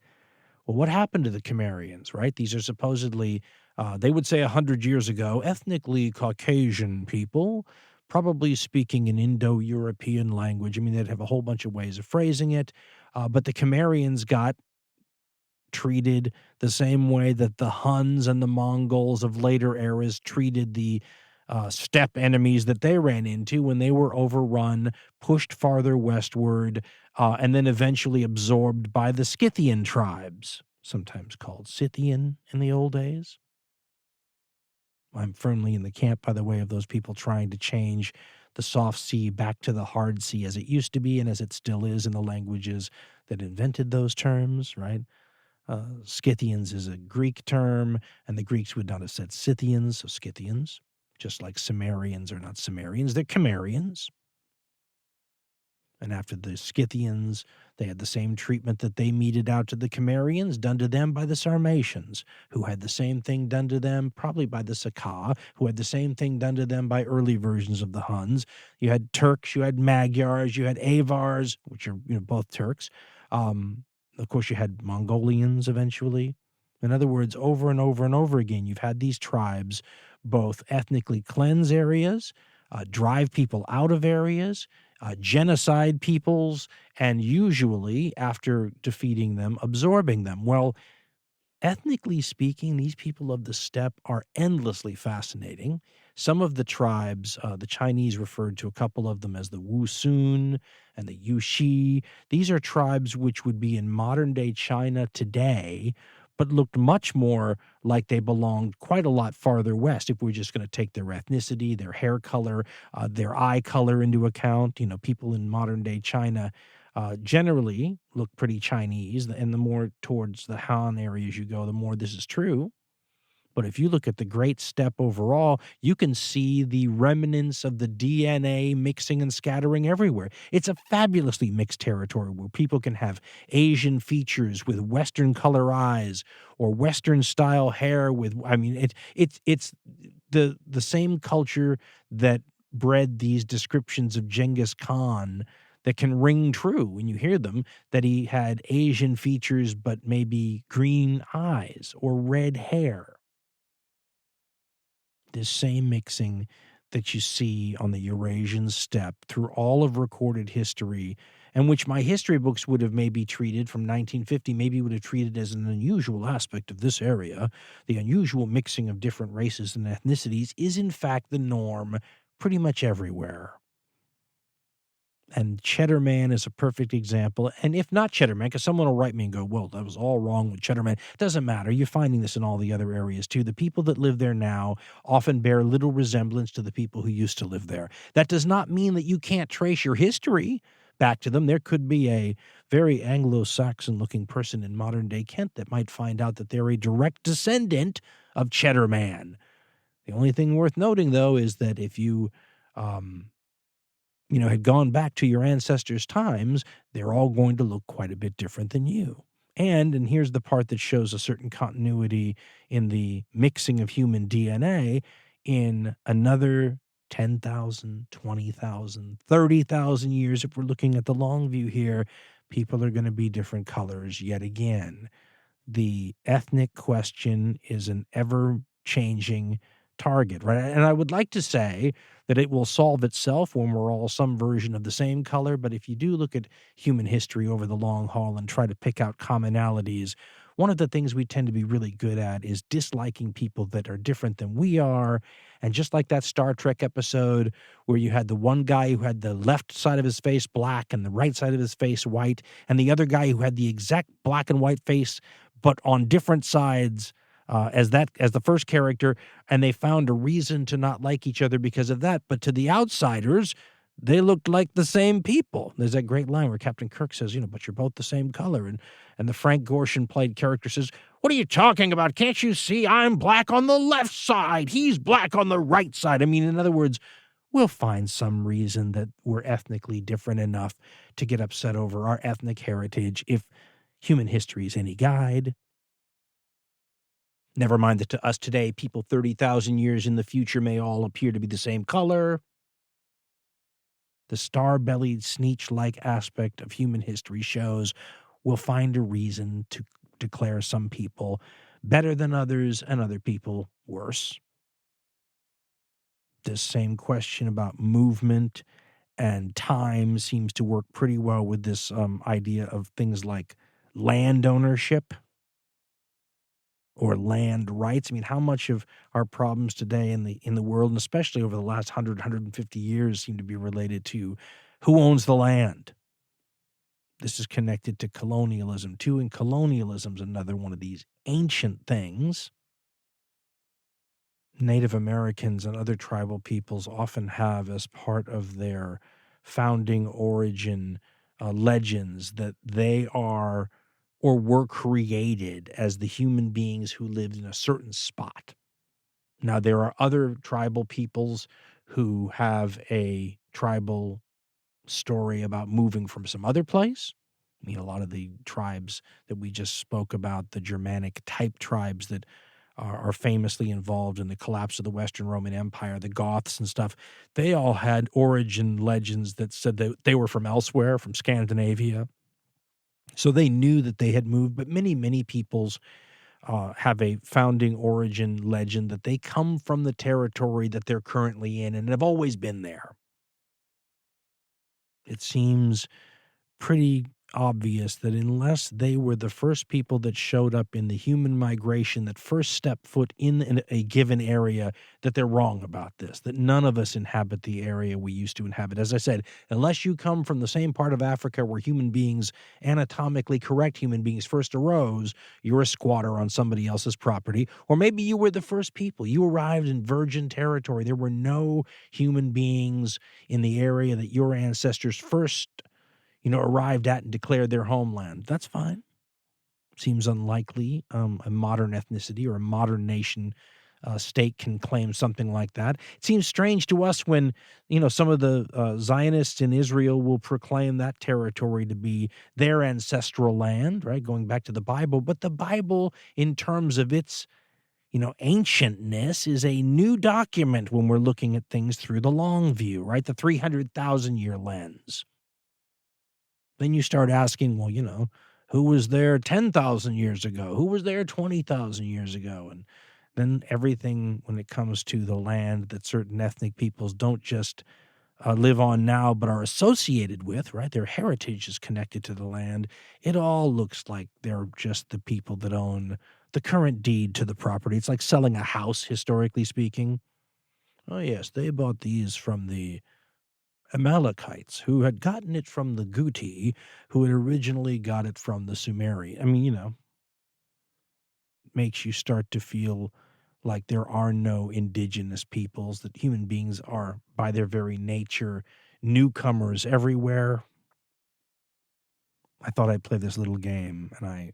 Well, what happened to the Cimmerians, right? These are supposedly, they would say 100 years ago, ethnically Caucasian people, probably speaking an Indo-European language. I mean, they'd have a whole bunch of ways of phrasing it, but the Cimmerians got treated the same way that the Huns and the Mongols of later eras treated the steppe enemies that they ran into when they were overrun, pushed farther westward, and then eventually absorbed by the Scythian tribes, sometimes called Scythian in the old days. I'm firmly in the camp, by the way, of those people trying to change the soft sea back to the hard sea as it used to be and as it still is in the languages that invented those terms, right? Scythians is a Greek term, and the Greeks would not have said Scythians, so Scythians, just like Cimmerians are not Cimmerians, they're Cimmerians. And after the Scythians, they had the same treatment that they meted out to the Cimmerians, done to them by the Sarmatians, who had the same thing done to them probably by the Saka, who had the same thing done to them by early versions of the Huns. You had Turks, you had Magyars, you had Avars, which are both Turks. Of course, you had Mongolians eventually. In other words, over and over and over again, you've had these tribes both ethnically cleanse areas, drive people out of areas, genocide peoples, and usually, after defeating them, absorbing them. Well, ethnically speaking, these people of the steppe are endlessly fascinating. Some of the tribes, the Chinese referred to a couple of them as the Wusun and the Yuxi. These are tribes which would be in modern-day China today, but looked much more like they belonged quite a lot farther west if we're just going to take their ethnicity, their hair color, their eye color into account. People in modern-day China generally look pretty Chinese, and the more towards the Han areas you go, the more this is true. But if you look at the Great Steppe overall, you can see the remnants of the DNA mixing and scattering everywhere. It's a fabulously mixed territory where people can have Asian features with Western color eyes or Western style hair with, it's the same culture that bred these descriptions of Genghis Khan that can ring true when you hear them, that he had Asian features but maybe green eyes or red hair. This same mixing that you see on the Eurasian steppe through all of recorded history, and which my history books would have maybe treated from 1950, maybe would have treated as an unusual aspect of this area, the unusual mixing of different races and ethnicities is in fact the norm pretty much everywhere. And Cheddar Man is a perfect example. And if not Cheddar Man, because someone will write me and go, well, that was all wrong with Cheddar Man. It doesn't matter. You're finding this in all the other areas too. The people that live there now often bear little resemblance to the people who used to live there. That does not mean that you can't trace your history back to them. There could be a very Anglo-Saxon looking person in modern day Kent that might find out that they're a direct descendant of Cheddar Man. The only thing worth noting, though, is that if you had gone back to your ancestors' times, they're all going to look quite a bit different than you. And here's the part that shows a certain continuity in the mixing of human DNA in another 10,000, 20,000, 30,000 years. If we're looking at the long view here, people are going to be different colors yet again. The ethnic question is an ever-changing target, right? And I would like to say that it will solve itself when we're all some version of the same color, but if you do look at human history over the long haul and try to pick out commonalities, one of the things we tend to be really good at is disliking people that are different than we are. And just like that Star Trek episode where you had the one guy who had the left side of his face black and the right side of his face white, and the other guy who had the exact black and white face but on different sides as the first character, and they found a reason to not like each other because of that. But to the outsiders, they looked like the same people. There's that great line where Captain Kirk says, but you're both the same color. And the Frank Gorshin played character says, what are you talking about? Can't you see I'm black on the left side? He's black on the right side. I mean, in other words, we'll find some reason that we're ethnically different enough to get upset over our ethnic heritage if human history is any guide. Never mind that to us today, people 30,000 years in the future may all appear to be the same color. The star-bellied, Sneetch-like aspect of human history shows we'll find a reason to declare some people better than others and other people worse. This same question about movement and time seems to work pretty well with this idea of things like land ownership or land rights. I mean, how much of our problems today in the world, and especially over the last 100, 150 years, seem to be related to who owns the land? This is connected to colonialism, too, and colonialism's another one of these ancient things. Native Americans and other tribal peoples often have as part of their founding origin legends that they are or were created as the human beings who lived in a certain spot. Now, there are other tribal peoples who have a tribal story about moving from some other place. I mean, a lot of the tribes that we just spoke about, the Germanic type tribes that are famously involved in the collapse of the Western Roman Empire, the Goths and stuff, they all had origin legends that said that they were from elsewhere, from Scandinavia. So they knew that they had moved, but many, many peoples have a founding origin legend that they come from the territory that they're currently in and have always been there. It seems pretty obvious that unless they were the first people that showed up in the human migration that first stepped foot in a given area, that they're wrong about this, that none of us inhabit the area we used to inhabit. As I said, unless you come from the same part of Africa where human beings, anatomically correct human beings, first arose, you're a squatter on somebody else's property. Or maybe you were the first people. You arrived in virgin territory. There were no human beings in the area that your ancestors first arrived at and declared their homeland. That's fine. Seems unlikely a modern ethnicity or a modern nation state can claim something like that. It seems strange to us when, some of the Zionists in Israel will proclaim that territory to be their ancestral land, right, going back to the Bible. But the Bible, in terms of its, ancientness, is a new document when we're looking at things through the long view, right, the 300,000-year lens. Then you start asking, well, who was there 10,000 years ago? Who was there 20,000 years ago? And then everything when it comes to the land that certain ethnic peoples don't just live on now but are associated with, right? Their heritage is connected to the land. It all looks like they're just the people that own the current deed to the property. It's like selling a house, historically speaking. Oh, yes, they bought these from the Amalekites, who had gotten it from the Guti, who had originally got it from the Sumeri. I mean, makes you start to feel like there are no indigenous peoples, that human beings are, by their very nature, newcomers everywhere. I thought I'd play this little game, and I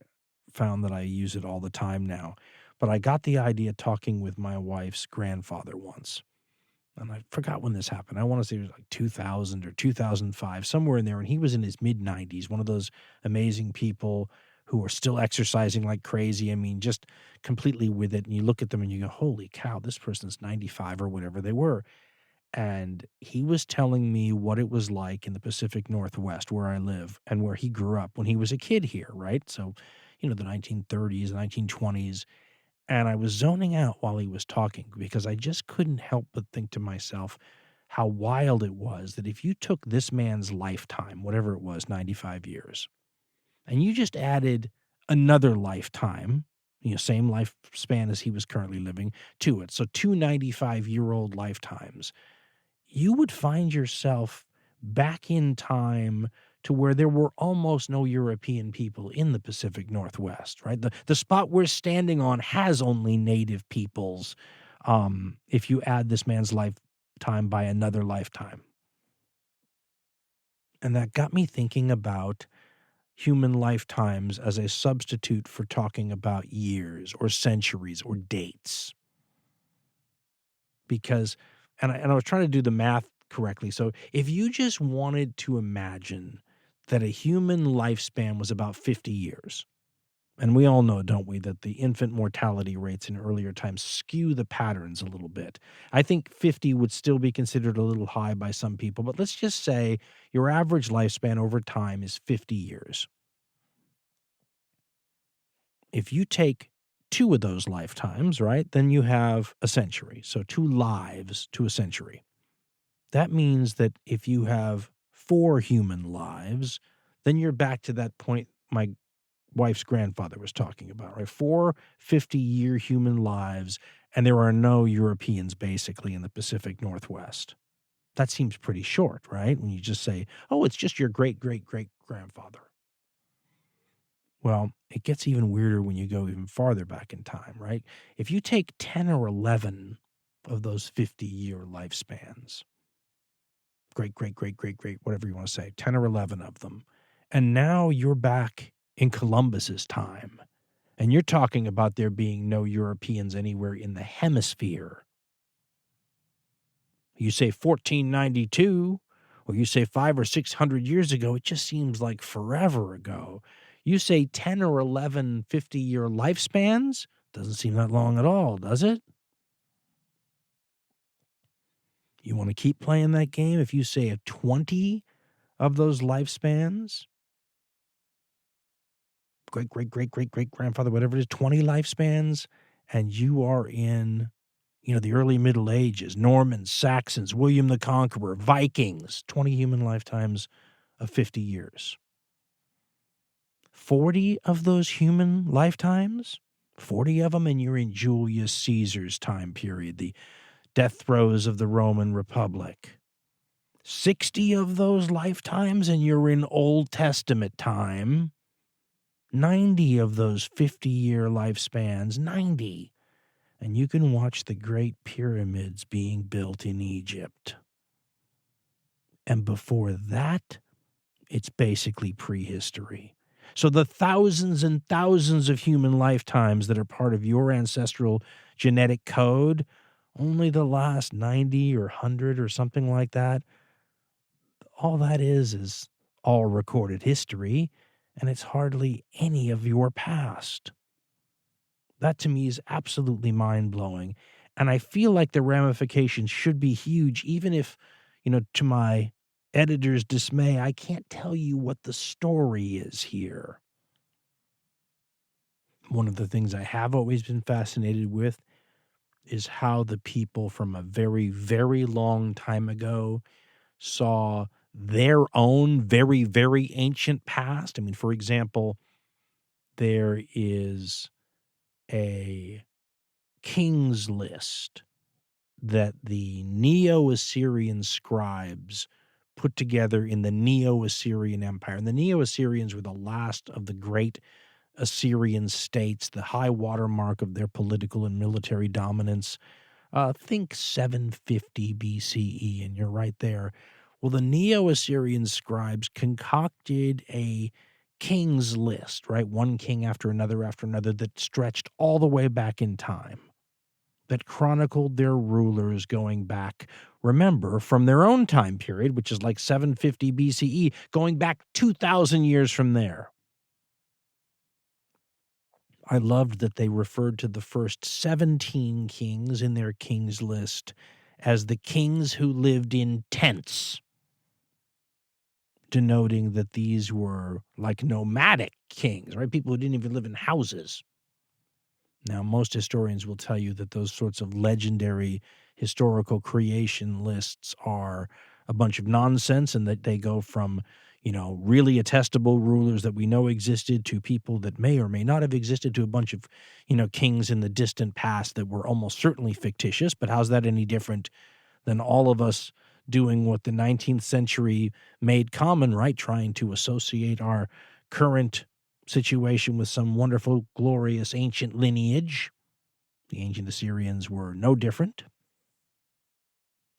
found that I use it all the time now. But I got the idea talking with my wife's grandfather once. and I forgot when this happened. I want to say it was like 2000 or 2005, somewhere in there. And he was in his mid-90s, one of those amazing people who are still exercising like crazy. I mean, just completely with it. And you look at them and you go, holy cow, this person's 95 or whatever they were. And he was telling me what it was like in the Pacific Northwest where I live and where he grew up when he was a kid here, right? So, the 1930s, 1920s. And I was zoning out while he was talking because I just couldn't help but think to myself how wild it was that if you took this man's lifetime, whatever it was, 95 years, and you just added another lifetime, same lifespan as he was currently living, to it, so two 95-year-old lifetimes, you would find yourself back in time to where there were almost no European people in the Pacific Northwest, right? The spot we're standing on has only native peoples, if you add this man's lifetime by another lifetime. And that got me thinking about human lifetimes as a substitute for talking about years or centuries or dates. Because, and I was trying to do the math correctly. So if you just wanted to imagine that a human lifespan was about 50 years, and we all know, don't we, that the infant mortality rates in earlier times skew the patterns a little bit. I think 50 would still be considered a little high by some people, but let's just say your average lifespan over time is 50 years. If you take two of those lifetimes, right, then you have a century. So 2 lives to a century. That means that if you have 4 human lives, then you're back to that point my wife's grandfather was talking about, right? 4 50-year human lives, and there are no Europeans basically in the Pacific Northwest. That seems pretty short, right? When you just say, oh, it's just your great-great-great-grandfather. Well, it gets even weirder when you go even farther back in time, right? If you take 10 or 11 of those 50-year lifespans, great, whatever you want to say, 10 or 11 of them, and now you're back in Columbus's time, and you're talking about there being no Europeans anywhere in the hemisphere. You say 1492, or you say 500 or 600 years ago, it just seems like forever ago. You say 10 or 11 50-year lifespans, doesn't seem that long at all, does it? You want to keep playing that game? If you say a 20 of those lifespans, great-grandfather, whatever it is, 20 lifespans, and you are in, the early Middle Ages, Normans, Saxons, William the Conqueror, Vikings, 20 human lifetimes of 50 years. 40 of those human lifetimes, 40 of them, and you're in Julius Caesar's time period, the death throes of the Roman Republic. 60 of those lifetimes, and you're in Old Testament time. 90 of those 50-year lifespans, 90. And you can watch the Great Pyramids being built in Egypt. And before that, it's basically prehistory. So the thousands and thousands of human lifetimes that are part of your ancestral genetic code, only the last 90 or 100 or something like that, all that is all recorded history, and it's hardly any of your past. That to me is absolutely mind-blowing, and I feel like the ramifications should be huge, even if, to my editor's dismay, I can't tell you what the story is here. One of the things I have always been fascinated with is how the people from a very, very long time ago saw their own very, very ancient past. I mean, for example, there is a king's list that the Neo-Assyrian scribes put together in the Neo-Assyrian Empire. And the Neo-Assyrians were the last of the great Assyrian states, the high watermark of their political and military dominance. Think 750 BCE, and you're right there. Well, the Neo-Assyrian scribes concocted a king's list, right? One king after another, that stretched all the way back in time. that chronicled their rulers going back, remember, from their own time period, which is like 750 BCE, going back 2,000 years from there. I loved that they referred to the first 17 kings in their kings list as the kings who lived in tents, denoting that these were like nomadic kings, right? People who didn't even live in houses. Now, most historians will tell you that those sorts of legendary historical creation lists are a bunch of nonsense, and that they go from, really attestable rulers that we know existed to people that may or may not have existed to a bunch of, kings in the distant past that were almost certainly fictitious. But how's that any different than all of us doing what the 19th century made common, right? Trying to associate our current situation with some wonderful, glorious ancient lineage. The ancient Assyrians were no different.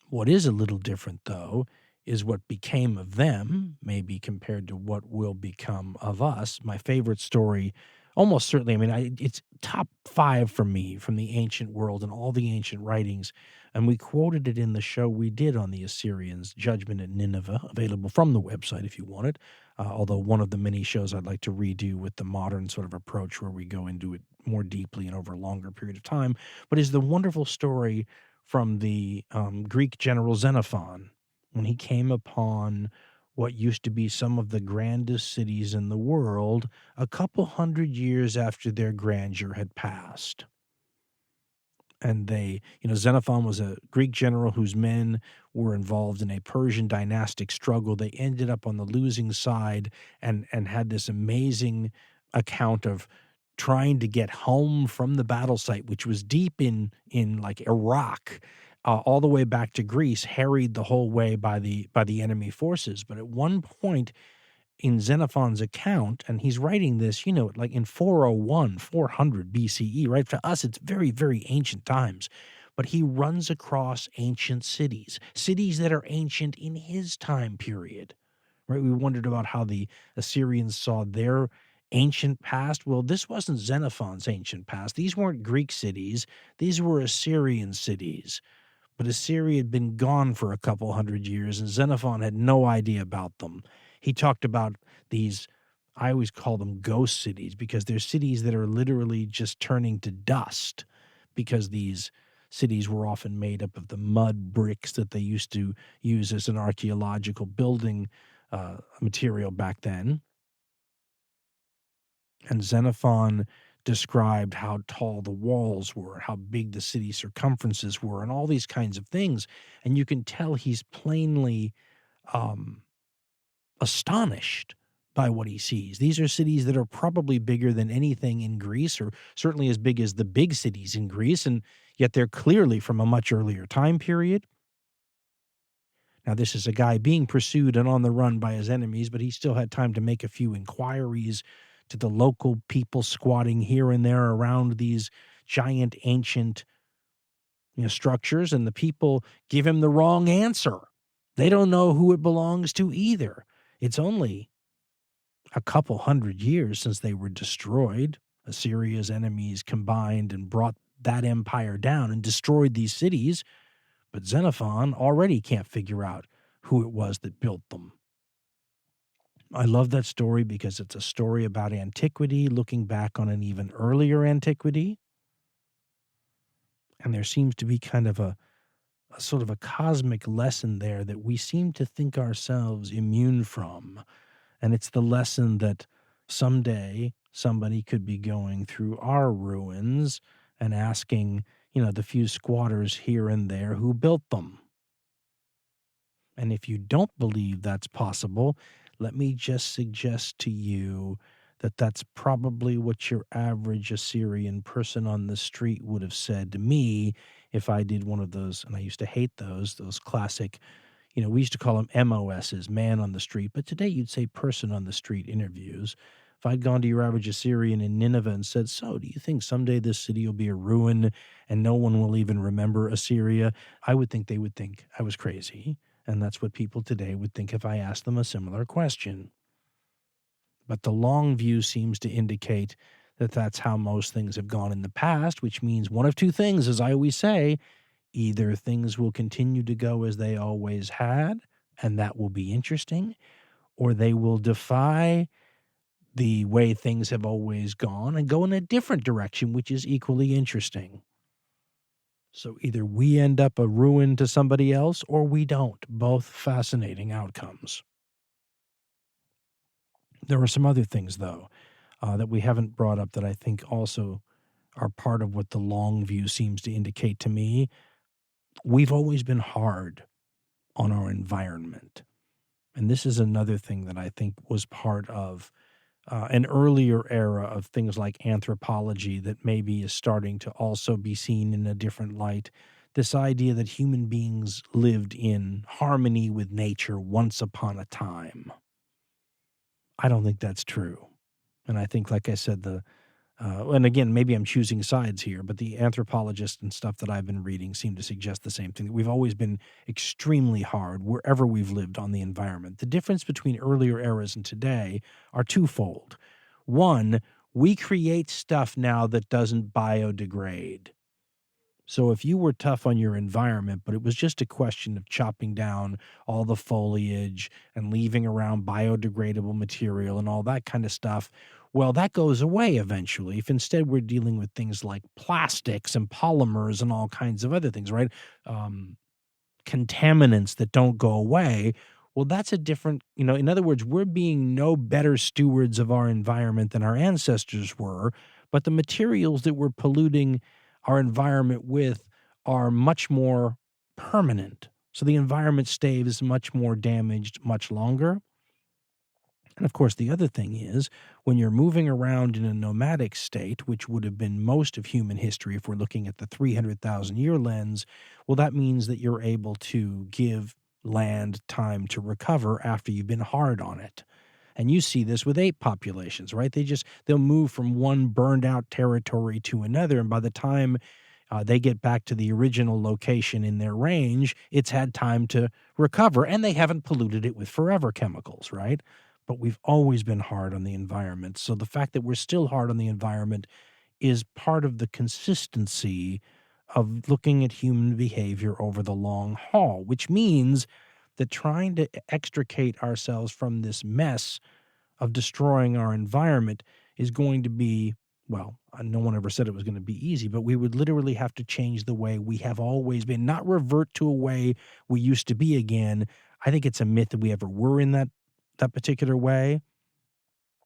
What is a little different, though, is what became of them, maybe compared to what will become of us. My favorite story, almost certainly, it's top 5 for me from the ancient world and all the ancient writings. And we quoted it in the show we did on the Assyrians, Judgment at Nineveh, available from the website if you want it. Although one of the many shows I'd like to redo with the modern sort of approach where we go into it more deeply and over a longer period of time, but is the wonderful story from the Greek general Xenophon, when he came upon what used to be some of the grandest cities in the world a couple hundred years after their grandeur had passed. And Xenophon was a Greek general whose men were involved in a Persian dynastic struggle. They ended up on the losing side and had this amazing account of trying to get home from the battle site, which was deep in like Iraq, all the way back to Greece, harried the whole way by the enemy forces. But at one point in Xenophon's account, and he's writing this, like in 400 BCE, right? For us, it's very, very ancient times. But he runs across ancient cities that are ancient in his time period, right? We wondered about how the Assyrians saw their ancient past. Well, this wasn't Xenophon's ancient past. These weren't Greek cities. These were Assyrian cities. But Assyria had been gone for a couple hundred years, and Xenophon had no idea about them. He talked about these, I always call them ghost cities, because they're cities that are literally just turning to dust, because these cities were often made up of the mud bricks that they used to use as an archaeological building material back then. And Xenophon described how tall the walls were, how big the city circumferences were, and all these kinds of things. And you can tell he's plainly astonished by what he sees. These are cities that are probably bigger than anything in Greece, or certainly as big as the big cities in Greece, and yet they're clearly from a much earlier time period. Now, this is a guy being pursued and on the run by his enemies, but he still had time to make a few inquiries to the local people squatting here and there around these giant ancient structures, and the people give him the wrong answer. They don't know who it belongs to either. It's only a couple hundred years since they were destroyed. Assyria's enemies combined and brought that empire down and destroyed these cities, but Xenophon already can't figure out who it was that built them. I love that story because it's a story about antiquity, looking back on an even earlier antiquity. And there seems to be kind of a sort of a cosmic lesson there that we seem to think ourselves immune from. And it's the lesson that someday somebody could be going through our ruins and asking, the few squatters here and there who built them. And if you don't believe that's possible, let me just suggest to you that that's probably what your average Assyrian person on the street would have said to me if I did one of those, and I used to hate those classic, we used to call them MOSs, man on the street, but today you'd say person on the street interviews. If I'd gone to your average Assyrian in Nineveh and said, so do you think someday this city will be a ruin and no one will even remember Assyria? I would think they would think I was crazy. And that's what people today would think if I asked them a similar question. But the long view seems to indicate that that's how most things have gone in the past, which means one of two things, as I always say: either things will continue to go as they always had, and that will be interesting, or they will defy the way things have always gone and go in a different direction, which is equally interesting. So either we end up a ruin to somebody else or we don't. Both fascinating outcomes. There are some other things, though, that we haven't brought up that I think also are part of what the long view seems to indicate to me. We've always been hard on our environment. And this is another thing that I think was part of an earlier era of things like anthropology that maybe is starting to also be seen in a different light. This idea that human beings lived in harmony with nature once upon a time. I don't think that's true. And I think, like I said, and again, maybe I'm choosing sides here, but the anthropologists and stuff that I've been reading seem to suggest the same thing, that we've always been extremely hard wherever we've lived on the environment. The difference between earlier eras and today are twofold. One, we create stuff now that doesn't biodegrade. So if you were tough on your environment, but it was just a question of chopping down all the foliage and leaving around biodegradable material and all that kind of stuff, well, that goes away eventually. If instead we're dealing with things like plastics and polymers and all kinds of other things, right? Contaminants that don't go away. Well, that's a different, in other words, we're being no better stewards of our environment than our ancestors were, but the materials that we're polluting our environment with are much more permanent. So the environment stays much more damaged much longer. And of course, the other thing is when you're moving around in a nomadic state, which would have been most of human history if we're looking at the 300,000 year lens, well, that means that you're able to give land time to recover after you've been hard on it. And you see this with ape populations, right? They'll move from one burned out territory to another. And by the time they get back to the original location in their range, it's had time to recover, and they haven't polluted it with forever chemicals, right? But we've always been hard on the environment. So the fact that we're still hard on the environment is part of the consistency of looking at human behavior over the long haul, which means that trying to extricate ourselves from this mess of destroying our environment is going to be, well, no one ever said it was going to be easy, but we would literally have to change the way we have always been, not revert to a way we used to be again. I think it's a myth that we ever were in that particular way.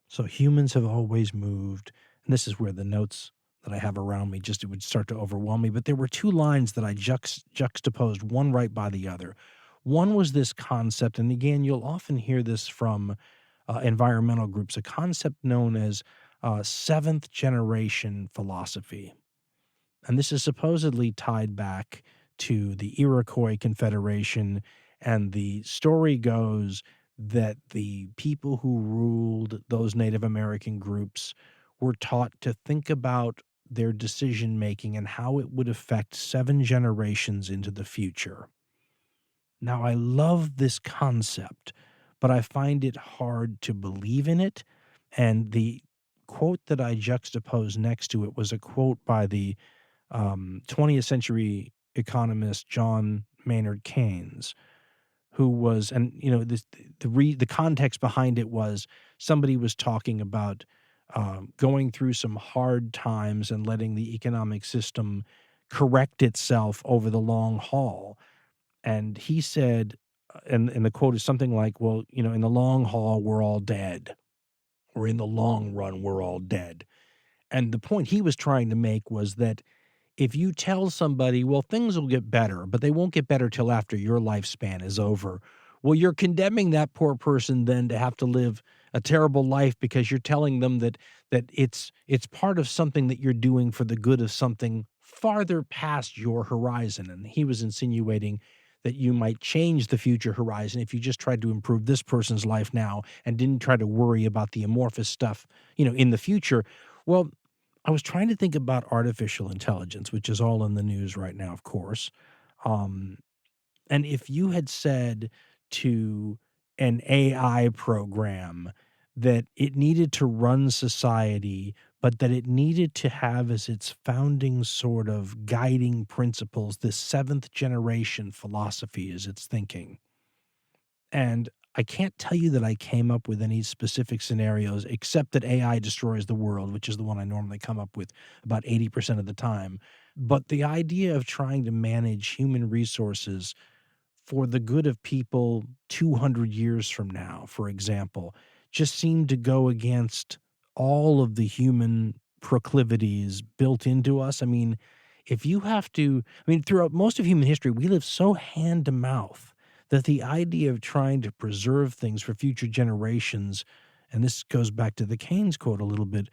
So humans have always moved, and this is where the notes that I have around me, it would start to overwhelm me. But there were two lines that I juxtaposed one right by the other. One was this concept, and again, you'll often hear this from environmental groups, a concept known as seventh generation philosophy. And this is supposedly tied back to the Iroquois Confederation, and the story goes that the people who ruled those Native American groups were taught to think about their decision-making and how it would affect 7 generations into the future. Now, I love this concept, but I find it hard to believe in it. And the quote that I juxtaposed next to it was a quote by the 20th century economist John Maynard Keynes, who was, and the context behind it was somebody was talking about going through some hard times and letting the economic system correct itself over the long haul. And he said, and the quote is something like, well, in the long haul, we're all dead. Or in the long run, we're all dead. And the point he was trying to make was that if you tell somebody, well, things will get better, but they won't get better till after your lifespan is over, well, you're condemning that poor person then to have to live a terrible life because you're telling them that it's part of something that you're doing for the good of something farther past your horizon. And he was insinuating that you might change the future horizon if you just tried to improve this person's life now and didn't try to worry about the amorphous stuff, in the future. Well, I was trying to think about artificial intelligence, which is all in the news right now, of course. And if you had said to an AI program that it needed to run society but that it needed to have as its founding sort of guiding principles this seventh generation philosophy as its thinking. And I can't tell you that I came up with any specific scenarios except that AI destroys the world, which is the one I normally come up with about 80% of the time. But the idea of trying to manage human resources for the good of people 200 years from now, for example, just seemed to go against all of the human proclivities built into us. I mean, if you have to, I mean, throughout most of human history, we live so hand to mouth that the idea of trying to preserve things for future generations, and this goes back to the Keynes quote a little bit,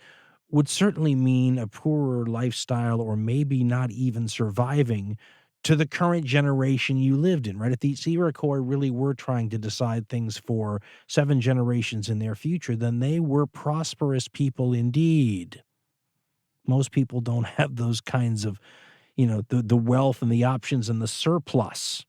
would certainly mean a poorer lifestyle or maybe not even surviving to the current generation you lived in, right? If the Iroquois really were trying to decide things for 7 generations in their future, then they were prosperous people indeed. Most people don't have those kinds of, the wealth and the options and the surplus.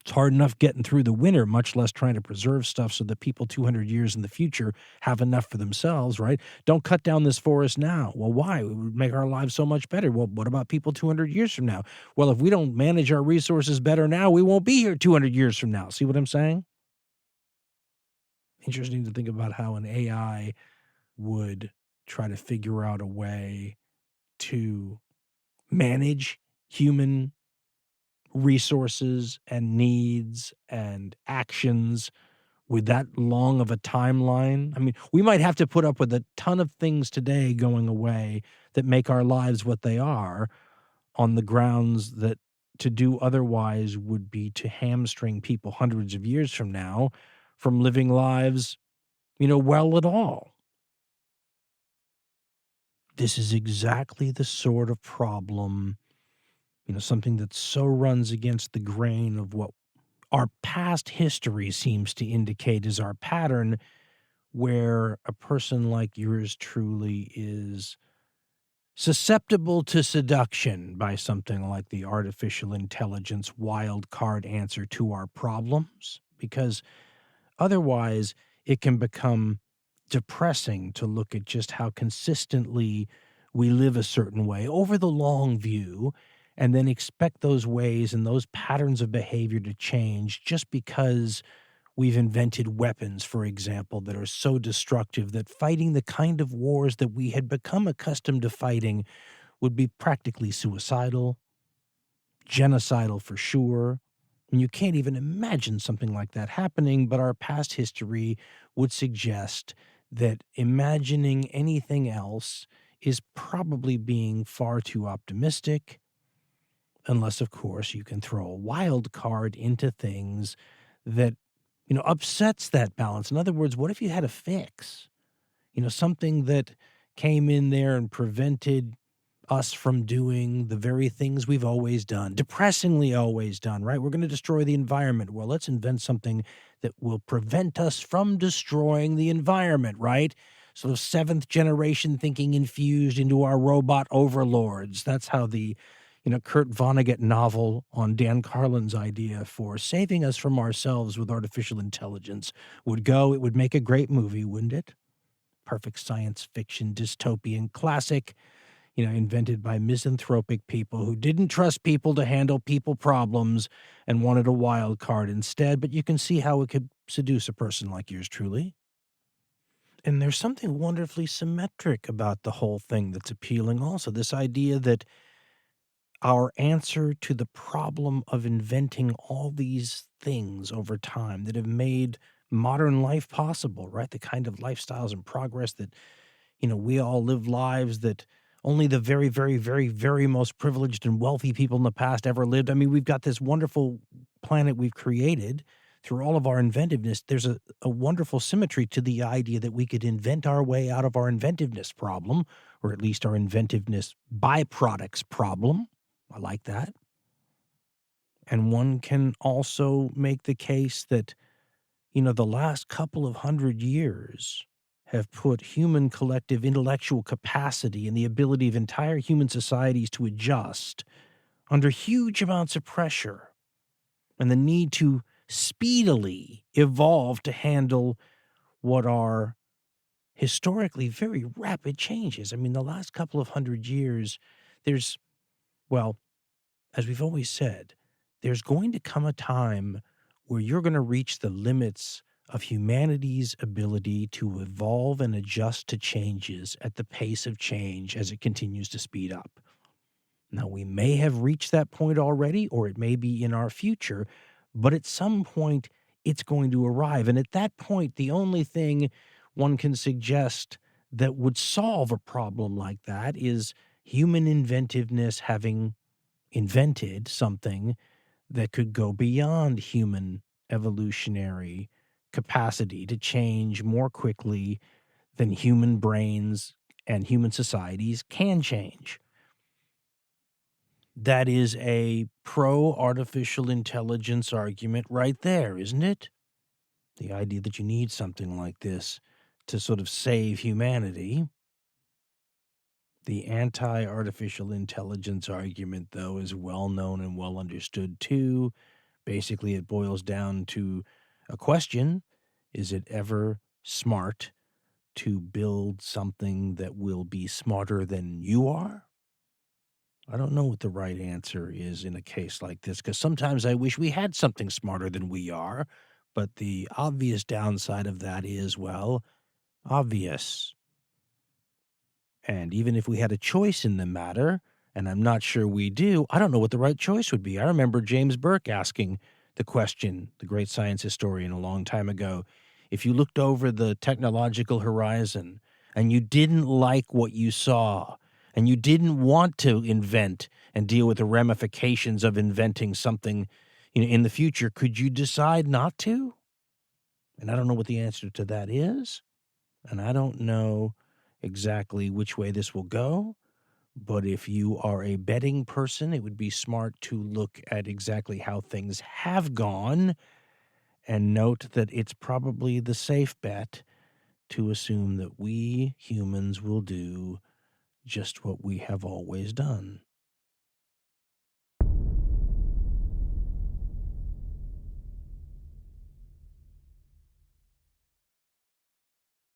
It's hard enough getting through the winter, much less trying to preserve stuff so that people 200 years in the future have enough for themselves, right? Don't cut down this forest now. Well, why? It would make our lives so much better. Well, what about people 200 years from now? Well, if we don't manage our resources better now, we won't be here 200 years from now. See what I'm saying? Interesting to think about how an AI would try to figure out a way to manage human resources and needs and actions with that long of a timeline. I mean, we might have to put up with a ton of things today going away that make our lives what they are on the grounds that to do otherwise would be to hamstring people hundreds of years from now from living lives, well at all. This is exactly the sort of problem, something that so runs against the grain of what our past history seems to indicate is our pattern, where a person like yours truly is susceptible to seduction by something like the artificial intelligence wild card answer to our problems, because otherwise it can become depressing to look at just how consistently we live a certain way over the long view and then expect those ways and those patterns of behavior to change just because we've invented weapons, for example, that are so destructive that fighting the kind of wars that we had become accustomed to fighting would be practically suicidal, genocidal for sure. And you can't even imagine something like that happening, but our past history would suggest that imagining anything else is probably being far too optimistic, unless, of course, you can throw a wild card into things that, upsets that balance. In other words, what if you had a fix? Something that came in there and prevented us from doing the very things we've always done, depressingly always done, right? We're going to destroy the environment. Well, let's invent something that will prevent us from destroying the environment, right? So seventh generation thinking infused into our robot overlords. That's how the Kurt Vonnegut novel on Dan Carlin's idea for saving us from ourselves with artificial intelligence would go. It would make a great movie, wouldn't it? Perfect science fiction, dystopian classic, invented by misanthropic people who didn't trust people to handle people problems and wanted a wild card instead. But you can see how it could seduce a person like yours truly. And there's something wonderfully symmetric about the whole thing that's appealing also. This idea that our answer to the problem of inventing all these things over time that have made modern life possible, right? The kind of lifestyles and progress that, we all live lives that only the very, very, very, very most privileged and wealthy people in the past ever lived. I mean, we've got this wonderful planet we've created through all of our inventiveness. There's a wonderful symmetry to the idea that we could invent our way out of our inventiveness problem, or at least our inventiveness byproducts problem. I like that. And one can also make the case that, the last couple of 100 years have put human collective intellectual capacity and the ability of entire human societies to adjust under huge amounts of pressure and the need to speedily evolve to handle what are historically very rapid changes. I mean, the last couple of 100 years, well, as we've always said, there's going to come a time where you're going to reach the limits of humanity's ability to evolve and adjust to changes at the pace of change as it continues to speed up. Now, we may have reached that point already, or it may be in our future, but at some point it's going to arrive. And at that point, the only thing one can suggest that would solve a problem like that is human inventiveness having invented something that could go beyond human evolutionary capacity to change more quickly than human brains and human societies can change. That is a pro-artificial intelligence argument right there, isn't it? The idea that you need something like this to sort of save humanity. The anti-artificial intelligence argument, though, is well known and well understood, too. Basically, it boils down to a question: is it ever smart to build something that will be smarter than you are? I don't know what the right answer is in a case like this, because sometimes I wish we had something smarter than we are, but the obvious downside of that is, well, obvious. And even if we had a choice in the matter, and I'm not sure we do, I don't know what the right choice would be. I remember James Burke asking the question, the great science historian a long time ago, if you looked over the technological horizon and you didn't like what you saw, and you didn't want to invent and deal with the ramifications of inventing something, in the future, could you decide not to? And I don't know what the answer to that is, and I don't know exactly which way this will go. But if you are a betting person, it would be smart to look at exactly how things have gone and note that it's probably the safe bet to assume that we humans will do just what we have always done.